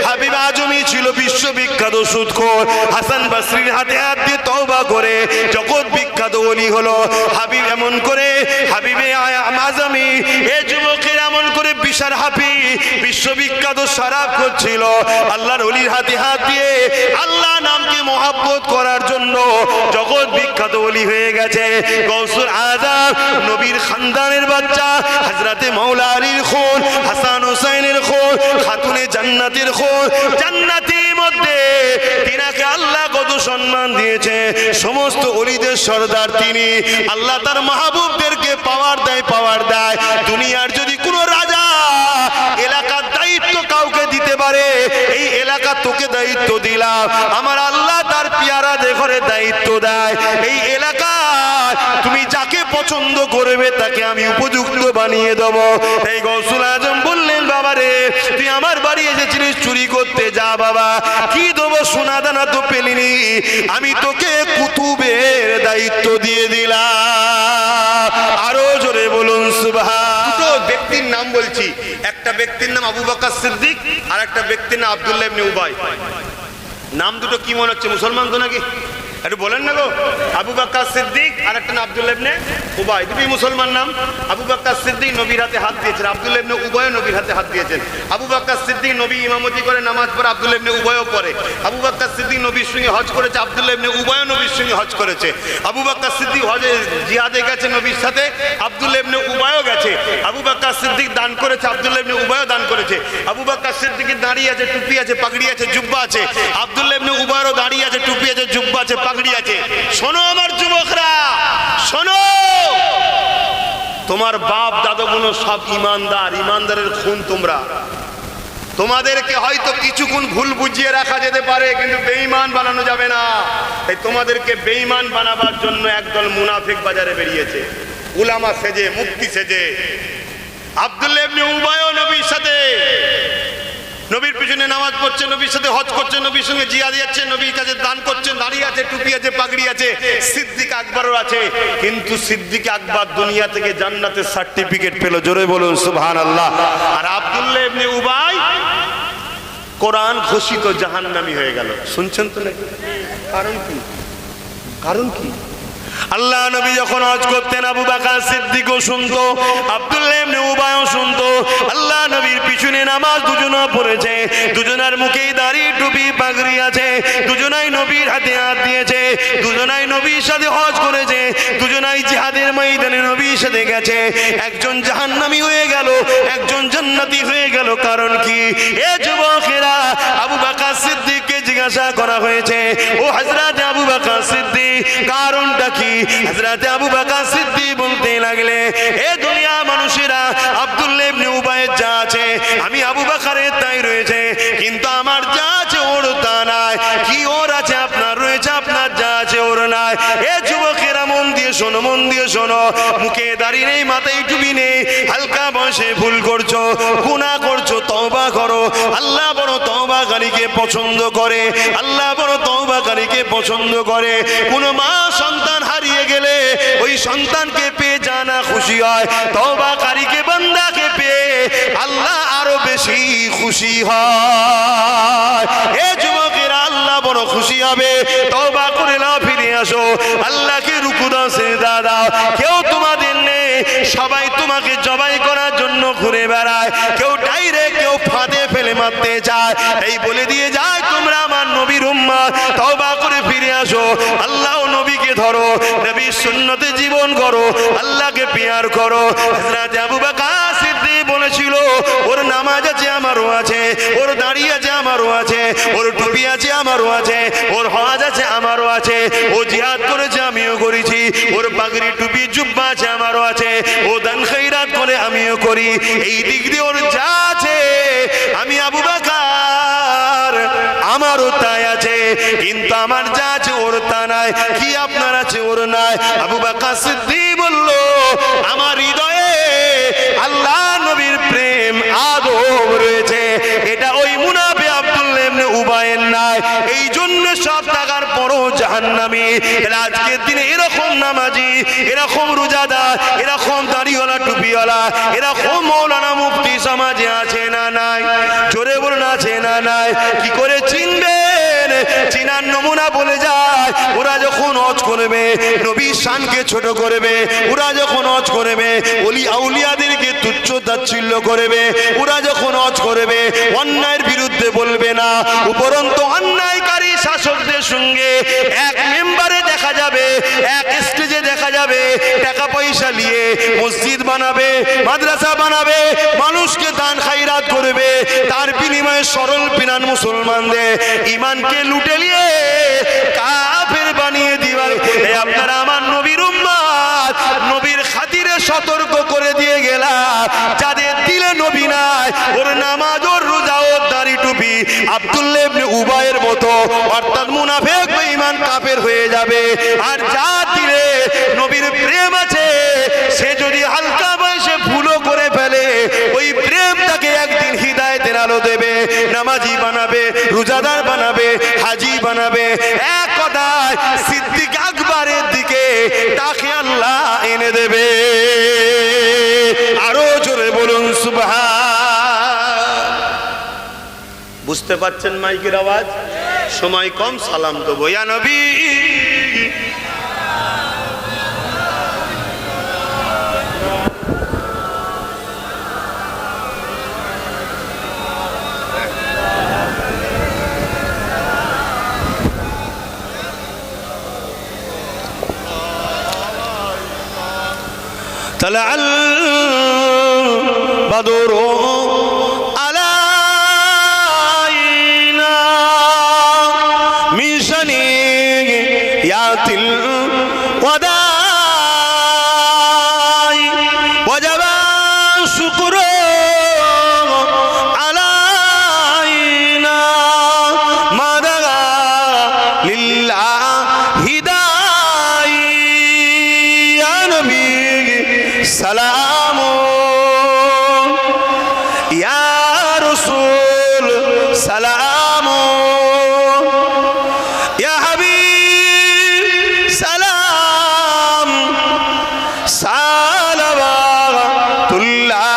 হাবিব আজমি ছিল বিশ্ববিখ্যাত সুদখোর। হাসান বসরির হাতে হাত দিয়ে তওবা করে জগৎ বিখ্যাত ওলি হলো। হাবিব এমন করে হাবিবে আজমি এ যুবকের এমন করে বিশাল হাফি বিশ্ববিখ্যাত শরাব করছিল। আল্লাহর ওলির হাতে হাত দিয়ে আল্লাহ নামকে মহব্বত করার জন্য জগৎ বিখ্যাত ওলি হয়ে গেছে। গৌসুল আজম নবীর খানদানের বাচ্চা, হযরতে মাওলা আলীর খুন, হাসান হুসাইনের খুন, খাতুনে জান্নাতের খুন, জান্নাতের মধ্যে তিনাকে আল্লাহ কত সম্মান দিয়েছে। সমস্ত ওলিদের সরদার তিনি। আল্লাহ তার মাহবুবদেরকে পাওয়ার দেয়। দুনিয়ার যদি কোনো রাজা এলাকার দায়িত্ব কাউকে দিতে পারে, এই এলাকা তোকে দায়িত্ব দিলাম, আমার আল্লাহ তার পিয়ারা দেখরে দায়িত্ব দেয়। এই এলাকা তুমি যাকে পছন্দ করবে তাকে আমি উপযুক্ত বানিয়ে দেবো। এই গৌসুল আজম বললেন, বাবা রে, তুই আমার বাড়ি এসেছিলিস চুরি করতে, যা বাবা, কি দেবো, সোনা দানা তো পেলিনি, আমি তোকে কুতুবের দায়িত্ব দিয়ে দিলাম। আরো জোরে বলুন সুবহান। দুটো ব্যক্তির নাম বলছি, একটা ব্যক্তির নাম আবু বকর সিদ্দিক আর একটা ব্যক্তির নাম আব্দুল্লাহ ইবনে উবাই। নাম দুটো কি মনে হচ্ছে, মুসলমান তো নাকি? একটু বলেন না গো। আবু বকর সিদ্দিক আর একটা নাম আব্দুল্লাহ ইবনে উবাই, দুটোই মুসলমান নাম। আবু বকর সিদ্দিক নবীর হাতে হাত দিয়েছেন, আব্দুল্লাহ ইবনে উবাইও নবীর হাতে হাত দিয়েছেন। আবু বকর সিদ্দিক নবী ইমামতি করে নামাজ পড়ে, আব্দুল্লাহ ইবনে উবাইও পড়ে। আবু বকর সিদ্দিক নবীর সঙ্গে হজ করেছে, আব্দুল্লাহ ইবনে উবাইও নবীর সঙ্গে হজ করেছে। আবু বকর সিদ্দিক হজে জিহাদে গেছে নবীর সাথে, আব্দুল্লাহ ইবনে উবাইও গেছে। আবু বকর সিদ্দিক দান করেছে, আব্দুল্লাহ ইবনে উবাইও দান করেছে। আবু বকর সিদ্দিকের দাড়ি আছে, টুপি আছে, পাগড়ি আছে, জুব্বা আছে। আব্দুল্লাহ ইবনে উবাইয়েরও দাড়ি আছে, টুপি আছে, জুব্বা আছে, পাগড়ি আছে। শোনো আমার যুবকরা, শোনো, তোমার বাপ দাদাগুলো সব ইমানদার, ইমানদারের খুন তোমরা। তোমাদেরকে হয়তো কিছুক্ষণ ভুল বুঝিয়ে রাখা যেতে পারে, কিন্তু বেঈমান বানানো যাবে না। তাই তোমাদেরকে বেঈমান বানাবার জন্য একদল মুনাফিক বাজারে বেরিয়েছে, উলামা সেজে, মুফতি সেজে। আব্দুল্লাহ ইবনে উবাইও নবীর সাথে, নবীর পিছনে নামাজ পড়ছে, নবীর সাথে হজ করছে, নবীর সঙ্গে জিহাদে যাচ্ছে, নবীর কাছে দান করছেন, দাড়ি আছে, টুপি আছে, পাগড়ি আছে। সিদ্দিক আকবরও আছে, কিন্তু সিদ্দিক আকবর দুনিয়া থেকে জান্নাতের সার্টিফিকেট পেল। জোরে বলুন সুবহানাল্লাহ। আর আব্দুল্লাহ ইবনে উবাই কোরআন ঘোষিত জাহান্নামী হয়ে গেল। শুনছেন তো নাকি? কারণ কি? আল্লাহ নবী যখন হজ করতেন, আবু বকর সিদ্দিকও শুনতো, আব্দুল্লাহ ইবনে উবাইও শুনতো। আল্লাহ নবীর পিছনে নামাজ দুজনা পড়েছে, দুজনার মুখেই দাড়ি, টুপি, পাগড়ি আছে, দুজনাই নবীর হাতে হাত দিয়েছে, দুজনাই নবীর সাথে হজ করেছে, দুজনাই জিহাদের ময়দানে নবীর সাথে গেছে। একজন জাহান্নামী হয়ে গেল, একজন জান্নাতি হয়ে গেল। কারণ কি? এ যুবকেরা, আবু বকর সিদ্দিককে জিজ্ঞাসা করা হয়েছে, ও হযরত আবু বকর সিদ্দিক, কারণটা কি? হযরতে আবু বকর সিদ্দিক বলতে লাগলে, এ দুনিয়া মানুষেরা, আব্দুল্লাহ ইবনে উবাইয়ের যা আছে আমি আবু বকরের তাই রয়েছে, কিন্তু আমার যা আছে ওর তা নাই। কি ওর আছে আপনার রয়েছে, আপনার যা আছে ওর নাই। এ যুবকেরা মন দিয়ে শোনো, মন দিয়ে শোনো। মুখে দাড়ি নেই, মাথায় টুপি নেই, হালকা বয়সে ভুল করছো, গুনাহ করছো, তওবা করো। আল্লাহ বড় তওবাকারীকে পছন্দ করে, আল্লাহ বড় তওবাকারীকে পছন্দ করে। কোন মা সন্তান হারিয়ে গেলে ওই সন্তানকে পেয়ে জানা খুশি হয়, তওবাকারীকে, বান্দাকে পেয়ে আল্লাহ আরো বেশি খুশি হয়। এ যুবকেরা, আল্লাহ বড় খুশি হবে। তওবা করে নাও, ফিরে আসো, আল্লাহকে রুকু দাও, সিজদা দাও। কেউ তোমাদের নেই, সবাই তোমাকে জবাই করার জন্য ঘুরে বেড়ায়, কেউ ডাইরেক্ট, কেউ ফাঁদে ফেলে মারতে চায়। এই বলে দিয়ে যায়, তোমরা আমার নবীর উম্মত, তওবা করে ফিরে আসো, আল্লাহ ও নবীকে ধরো, নবীর সুন্নতে জীবন করো, আল্লাহকে পিয়ার করো। হযরত আবু বকর সিদ্দিক বলেছিল, ওর নামাজ আছে, আমারও আছে, ওর দাড়ি আছে, আমারও আছে, ওর টুপি আছে, আমারও আছে, ওর হজ আছে, আমারও আছে, ও জিহাদ করেছে, আমিও করেছি, ওর পাগড়ি, টুপি, জুব্বা আছে, আমারও আছে, ও দান খৈরাত করে, আমিও করি। এই দিক দিয়ে ওর যা আছে আমি আবু বকর আমারও তাই আছে, কিন্তু আমার যা আছে ওর তা নাই। কি আপনার আছে ওর নাই? আবু বকর সিদ্দিক বলল, আমার হৃদয়ে আল্লাহ নবীর প্রেম, আদব রয়েছে, এটা ওই মুনাফিক আব্দুল্লাহ ইবনে উবাইয়ের নাই। এই জন্য সব টাকার পরও জাহান্নামী। আজকের দিনে এরকম নামাজি, এরকম রোজাদার, এরকম দাড়িওয়ালা দাড়িওয়ালা টুপিওয়ালা এরকম মৌলানা মুফতি সমাজে আছে না নাই? জোরে বলুন আছে না নাই? কি করে চিনবেন? চিনার নমুনা বলে যায়, ওরা যখন হজ করবে নবীর শানকে ছোট করবে, ওরা যখন হজ করবে ওলি আউলিয়াদেরকে তুচ্ছ তাচ্ছিল্য করবে, ওরা যখন হজ করবে অন্যায়ের বিরুদ্ধে বলবে না, উপরন্তু অন্যায়কারী শাসকদের সঙ্গে এক মেম্বারে দেখা যাবে, এক স্টেজে দেখা যাবে, টাকা পয়সা নিয়ে মসজিদ বানাবে, মাদ্রাসা বানাবে, মানুষকে দান খায়রাত করবে, তার বিনিময়ে সরল পিনান মুসলমানদের ইমানকে লুটে নিয়ে কাফের বানিয়ে দিবে। আপনারা আমার নবীর উম্মত, নবীর খাতিরে সতর্ক করে দিয়ে গেলাম, যাদের দিলে নবী নাই ওর নামাজ ওর রোজা ওর দাড়ি টুপি আব্দুল্লাহ ইবনে উবাইয়ের মতো অর্থাৎ মুনাফিক বেঈমান কাফের হয়ে যাবে। আর যা দিলে নবীর প্রেম আছে সে যদি হালকা বয়সে ভুলও করে ফেলে ওই প্রেম তাকে একদিন হিদায়েতের আলো দেবে, নামাজি বানাবে, রোজাদার বানাবে, হাজি বানাবে। এক কথায় সিদ্দিক আকবরের দিকে তাকে আল্লাহ এনে দেবে। আরো জোরে বলুন সুবহান। বুঝতে পারছেন মাইকের আওয়াজ? সময় কম, সালাম দেবো। ইয়া নবী طلع البدر علينا من ثنيات الوداع وجب الشكر علينا ما دعا لله داعي يا نبي سلام يا رسول سلام يا حبيب سلام صلوات الله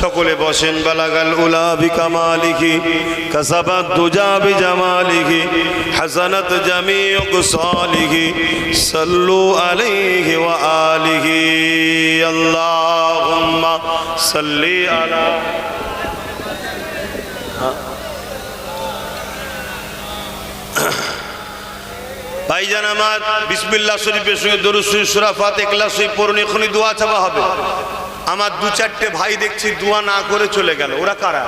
সকলে বসেন। বালাগাল উলা বিকামালিহি কাসাবাত দুজা বিজামালিহি হাসানাত জামিউ কুসালিহি সাল্লু আলাইহি ওয়া আলিহি আল্লাহুম্মা সাল্লি আলা। ভাইজান আমার বিসমিল্লাহ শরীফের সঙ্গে দরুদ শরীফ সূরা ফাতিহা ইখলাস শরীফ পড়ুন, এখনই দোয়া চাওয়া হবে। আমার দু চারটে ভাই দেখছি দোয়া না করে চলে গেল। ওরা কারা?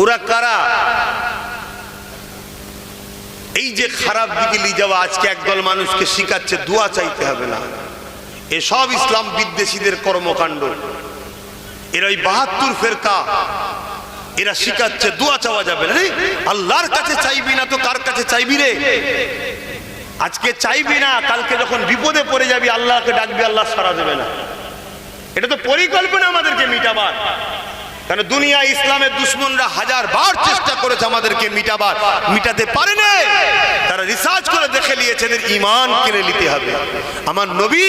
ওরা কারা? এই যে খারাপ দিকে নিয়ে যাওয়া আজকে একদল মানুষকে শিখাচ্ছে দোয়া চাইতে হবে না। এসব ইসলাম বিদ্বেষীদের কর্মকাণ্ড। এরা ওই ৭২ ফেরকা, এরা শিখাচ্ছে দোয়া চাওয়া যাবে না। আল্লাহর কাছে চাইবি না তো কার কাছে চাইবি রে? আজকে চাইবি না, কালকে যখন বিপদে পড়ে যাবি আল্লাহকে ডাকবি, আল্লাহ সাড়া দেবে না। এটা তো পরিকল্পনা আমাদেরকে মিটাবার। কারণ দুনিয়া ইসলামের দুশ্মনরা হাজারবার চেষ্টা করেছে আমাদেরকে মিটাবার, মিটাতে পারে না। তারা রিসার্চ করে দেখে নিয়েছে এদের ঈমান কিনে নিতে হবে। আমার নবী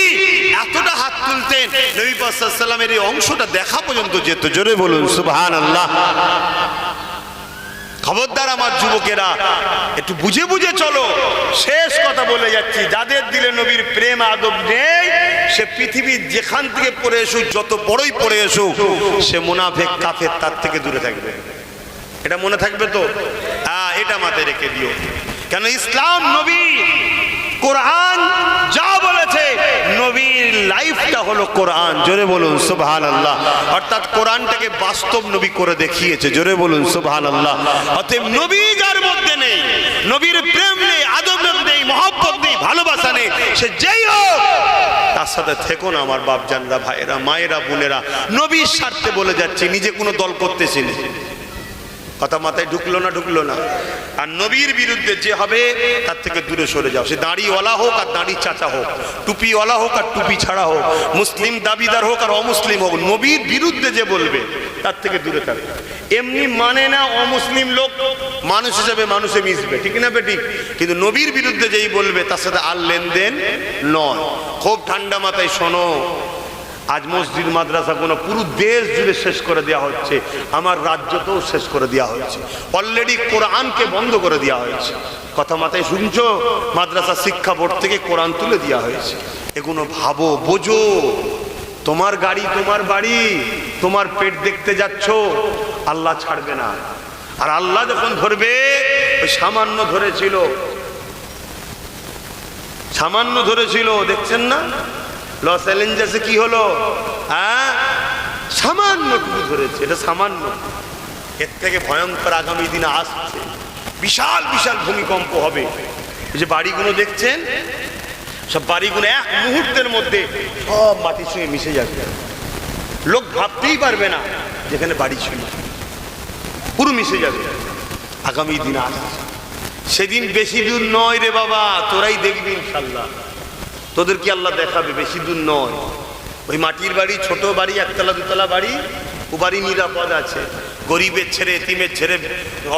এতটা হাত তুলতেন, নবী পাক সাল্লাল্লাহু আলাইহি ওয়াসাল্লামের এই অংশটা দেখা পর্যন্ত যেত। জোরে বলুন সুবহানাল্লাহ। খবরদার আমার যুবকেরা, একটু বুঝে বুঝে চলো। শেষ কথা বলে যাচ্ছি, যাদের দিলে নবীর প্রেম আদব নেই সে পৃথিবীর যেখান থেকে পড়ে এসুক, যত বড়ই পড়ে এসুক, সে মুনাফিক কাফের, তার থেকে দূরে থাকবে। এটা মনে থাকবে তো? এটা মাথায় রেখে দিও। কেন ইসলাম নবী কোরআন যা বলেছে, নবীর লাইফটা হলো কোরআন। জোরে বলুন সুবহানাল্লাহ। অর্থাৎ কোরআনটাকে বাস্তব নবী করে দেখিয়েছে। জোরে বলুন সুবহানাল্লাহ। অতএব নবী যার মধ্যে নেই, নবীর প্রেম নেই, আদব নেই, মহব্বত নেই, ভালোবাসা নেই, সে যেই হোক তার সাথে থেকো না। আমার বাপজানরা, ভাইয়েরা, মায়েরা, বোনেরা, নবীর স্বার্থে বলে যাচ্ছে, নিজে কোনো দল করতেছি না। কথা মাথায় ঢুকলো না? ঢুকলো না? আর নবীর বিরুদ্ধে যে হবে তার থেকে দূরে সরে যাও। সে দাড়িওয়ালা হোক আর দাড়ি চাচা হোক, টুপিওয়ালা হোক আর টুপি ছাড়া হোক, মুসলিম দাবিদার হোক আর অমুসলিম হোক, নবীর বিরুদ্ধে যে বলবে তার থেকে দূরে থাকবে। এমনি মানে না অমুসলিম লোক মানুষ হিসেবে মানুষে মিশবে, ঠিক না বেটি? কিন্তু নবীর বিরুদ্ধে যেই বলবে তার সাথে আর লেনদেন নয়। খুব ঠান্ডা মাথায় শোনো, আজ মসজিদ মাদ্রাসাগুলো পুরো দেশ জুড়ে শেষ করে দেওয়া হচ্ছে, আমার রাজ্যতেও শেষ করে দেওয়া হচ্ছে। অলরেডি কোরআনকে বন্ধ করে দেওয়া হয়েছে। কথা মাথায় শুনছো? মাদ্রাসা শিক্ষা বোর্ড থেকে কোরআন তুলে দেওয়া হয়েছে। এগুলো ভাবো, বোঝো। তোমার গাড়ি, তোমার বাড়ি, তোমার পেট দেখতে যাচ্ছ, আল্লাহ ছাড়বে না। আর আল্লাহ যখন ধরবে, ওই সামান্য ধরেছিল, সামান্য ধরেছিল, দেখছেন না লস অ্যাঞ্জেলেসে কি হলো? হ্যাঁ, সামান্যটুকু ধরেছে, এটা সামান্য। এর থেকে ভয়ঙ্কর আগামী দিনে আসছে, বিশাল বিশাল ভূমিকম্প হবে। এই যে বাড়িগুলো দেখছেন, সব বাড়িগুলো এক মুহূর্তের মধ্যে সব মাটির সঙ্গে মিশে যাবে। লোক ভাবতেই পারবে না যেখানে বাড়ি ছিল, পুরো মিশে যাবে। আগামী দিন আসছে, সেদিন বেশি দূর নয় রে বাবা, তোরাই দেখবি ইনশাল্লাহ। তোদের কি আল্লাহ দেখাবে, বেশি দূর নয়। ওই মাটির বাড়ি, ছোট বাড়ি, একতলা দুতলা বাড়ি, ও বাড়ি নিরাপদ আছে। গরিবের ছেড়ে, এতিমের ছেড়ে,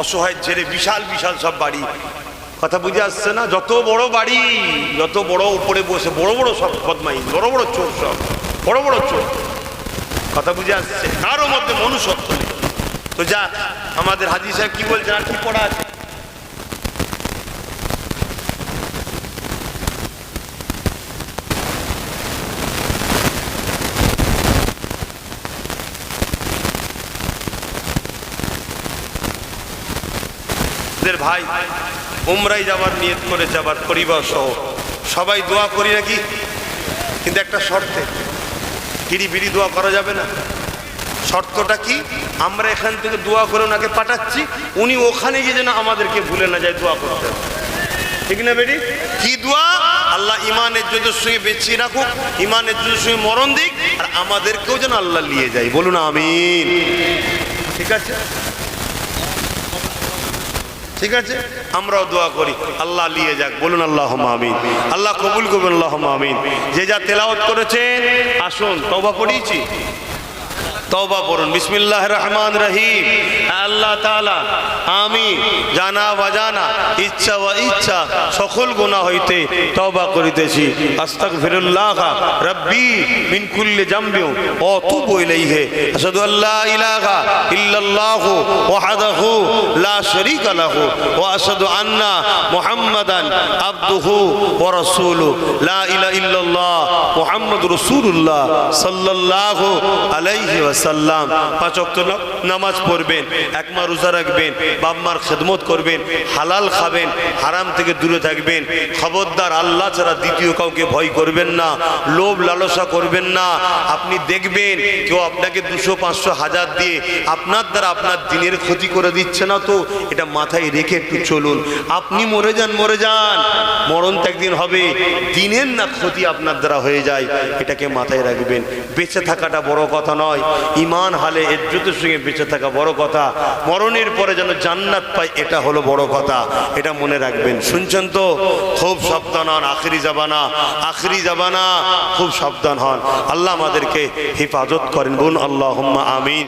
অসহায়ের ছেড়ে, বিশাল বিশাল সব বাড়ি। কথা বুঝে আসছে না? যত বড় বাড়ি, যত বড় উপরে বসে বড় বড় সব বদমাই, বড় বড় চোর, সব বড় বড় চোর। কথা বুঝে আসছে? কারো মধ্যে মনুষ্যত্ব নেই। তো যা, আমাদের হাজী সাহেব কি বলছেন, আর কি পড়া আছে? ভাই উমরায় যাবার নিয়ত করেছে, আবার পরিবার সহ সবাই দোয়া করি নাকি? কিন্তু একটা শর্তে, হিড়ি বিড়ি দোয়া করা যাবে না। শর্তটা কি? আমরা এখান থেকে দোয়া করে ওনাকে পাঠাচ্ছি, উনি ওখানে গিয়ে যেন আমাদেরকে ভুলে না যায় দোয়া করতে, ঠিক না বেটি? কি দোয়া? আল্লাহ ইমানের যুদ্ধের সঙ্গে বেঁচিয়ে রাখুক, ইমানের যুদ্ধের সঙ্গে মরণ দিক, আর আমাদেরকেও যেন আল্লাহ নিয়ে যায়। বলুন আমিন। ঠিক আছে, ঠিক আছে, আমরাও দোয়া করি আল্লাহ নিয়ে যাক। বলুন আল্লাহুম্মা আমিন। আল্লাহ কবুল করবেন, আল্লাহুম্মা আমিন। যে যা তেলাওয়াত করেছেন, আসুন তওবা করেছি, তওবা করুন। বিসমিল্লাহির রহমানির রহিম। আল্লাহ তাআলা, আমি জানা বাজানা, ইচ্ছা ওয়া ইচ্ছা সকল গুনাহ হইতে তওবা করিতেছি। আস্তাগফিরুল্লাহ রাব্বি মিন কুল্লি যামবি ওয়া আতুবু ইলাইহি। আশহাদু আল্লা ইলাহা ইল্লাল্লাহু ওয়াহদাহু লা শারীকা লাহু ওয়া আশহাদু আন্না মুহাম্মাদান আবদুহু ওয়া রাসূলুহু। লা ইলাহা ইল্লাল্লাহ মুহাম্মাদুর রাসূলুল্লাহ সাল্লাল্লাহু আলাইহি ওয়াসাল্লাম। 5 ওয়াক্ত নামাজ পড়বেন, এক মাস রোজা রাখবেন, বাপ মার খেদমত করবেন, হালাল খাবেন, হারাম থেকে দূরে থাকবেন। খবরদার, আল্লাহ ছাড়া দ্বিতীয় কাউকে ভয় করবেন না, লোভ লালসা করবেন না। আপনি দেখবেন কেউ আপনাকে 200, 500, 1000 দিয়ে আপনার দ্বারা আপনার দিনের ক্ষতি করে দিচ্ছে না, তো এটা মাথায় রেখে একটু চলুন। আপনি মরে যান, মরে যান, মরণ তো একদিন হবে, দিনের না ক্ষতি আপনার দ্বারা হয়ে যায়, এটাকে মাথায় রাখবেন। বেঁচে থাকাটা বড় কথা নয়, ইমান হালে ইজ্জতের সঙ্গে বেঁচে থাকা বড় কথা। মরণের পরে যেন জান্নাত পাই, এটা হলো বড় কথা, এটা মনে রাখবেন। শুনছেন তো? খুব সাবধান হন, আখিরি জামানা, আখিরি জামানা, খুব সাবধান হন। আল্লাহ আমাদেরকে হেফাজত করেন। বলুন আল্লাহুম্মা আমিন।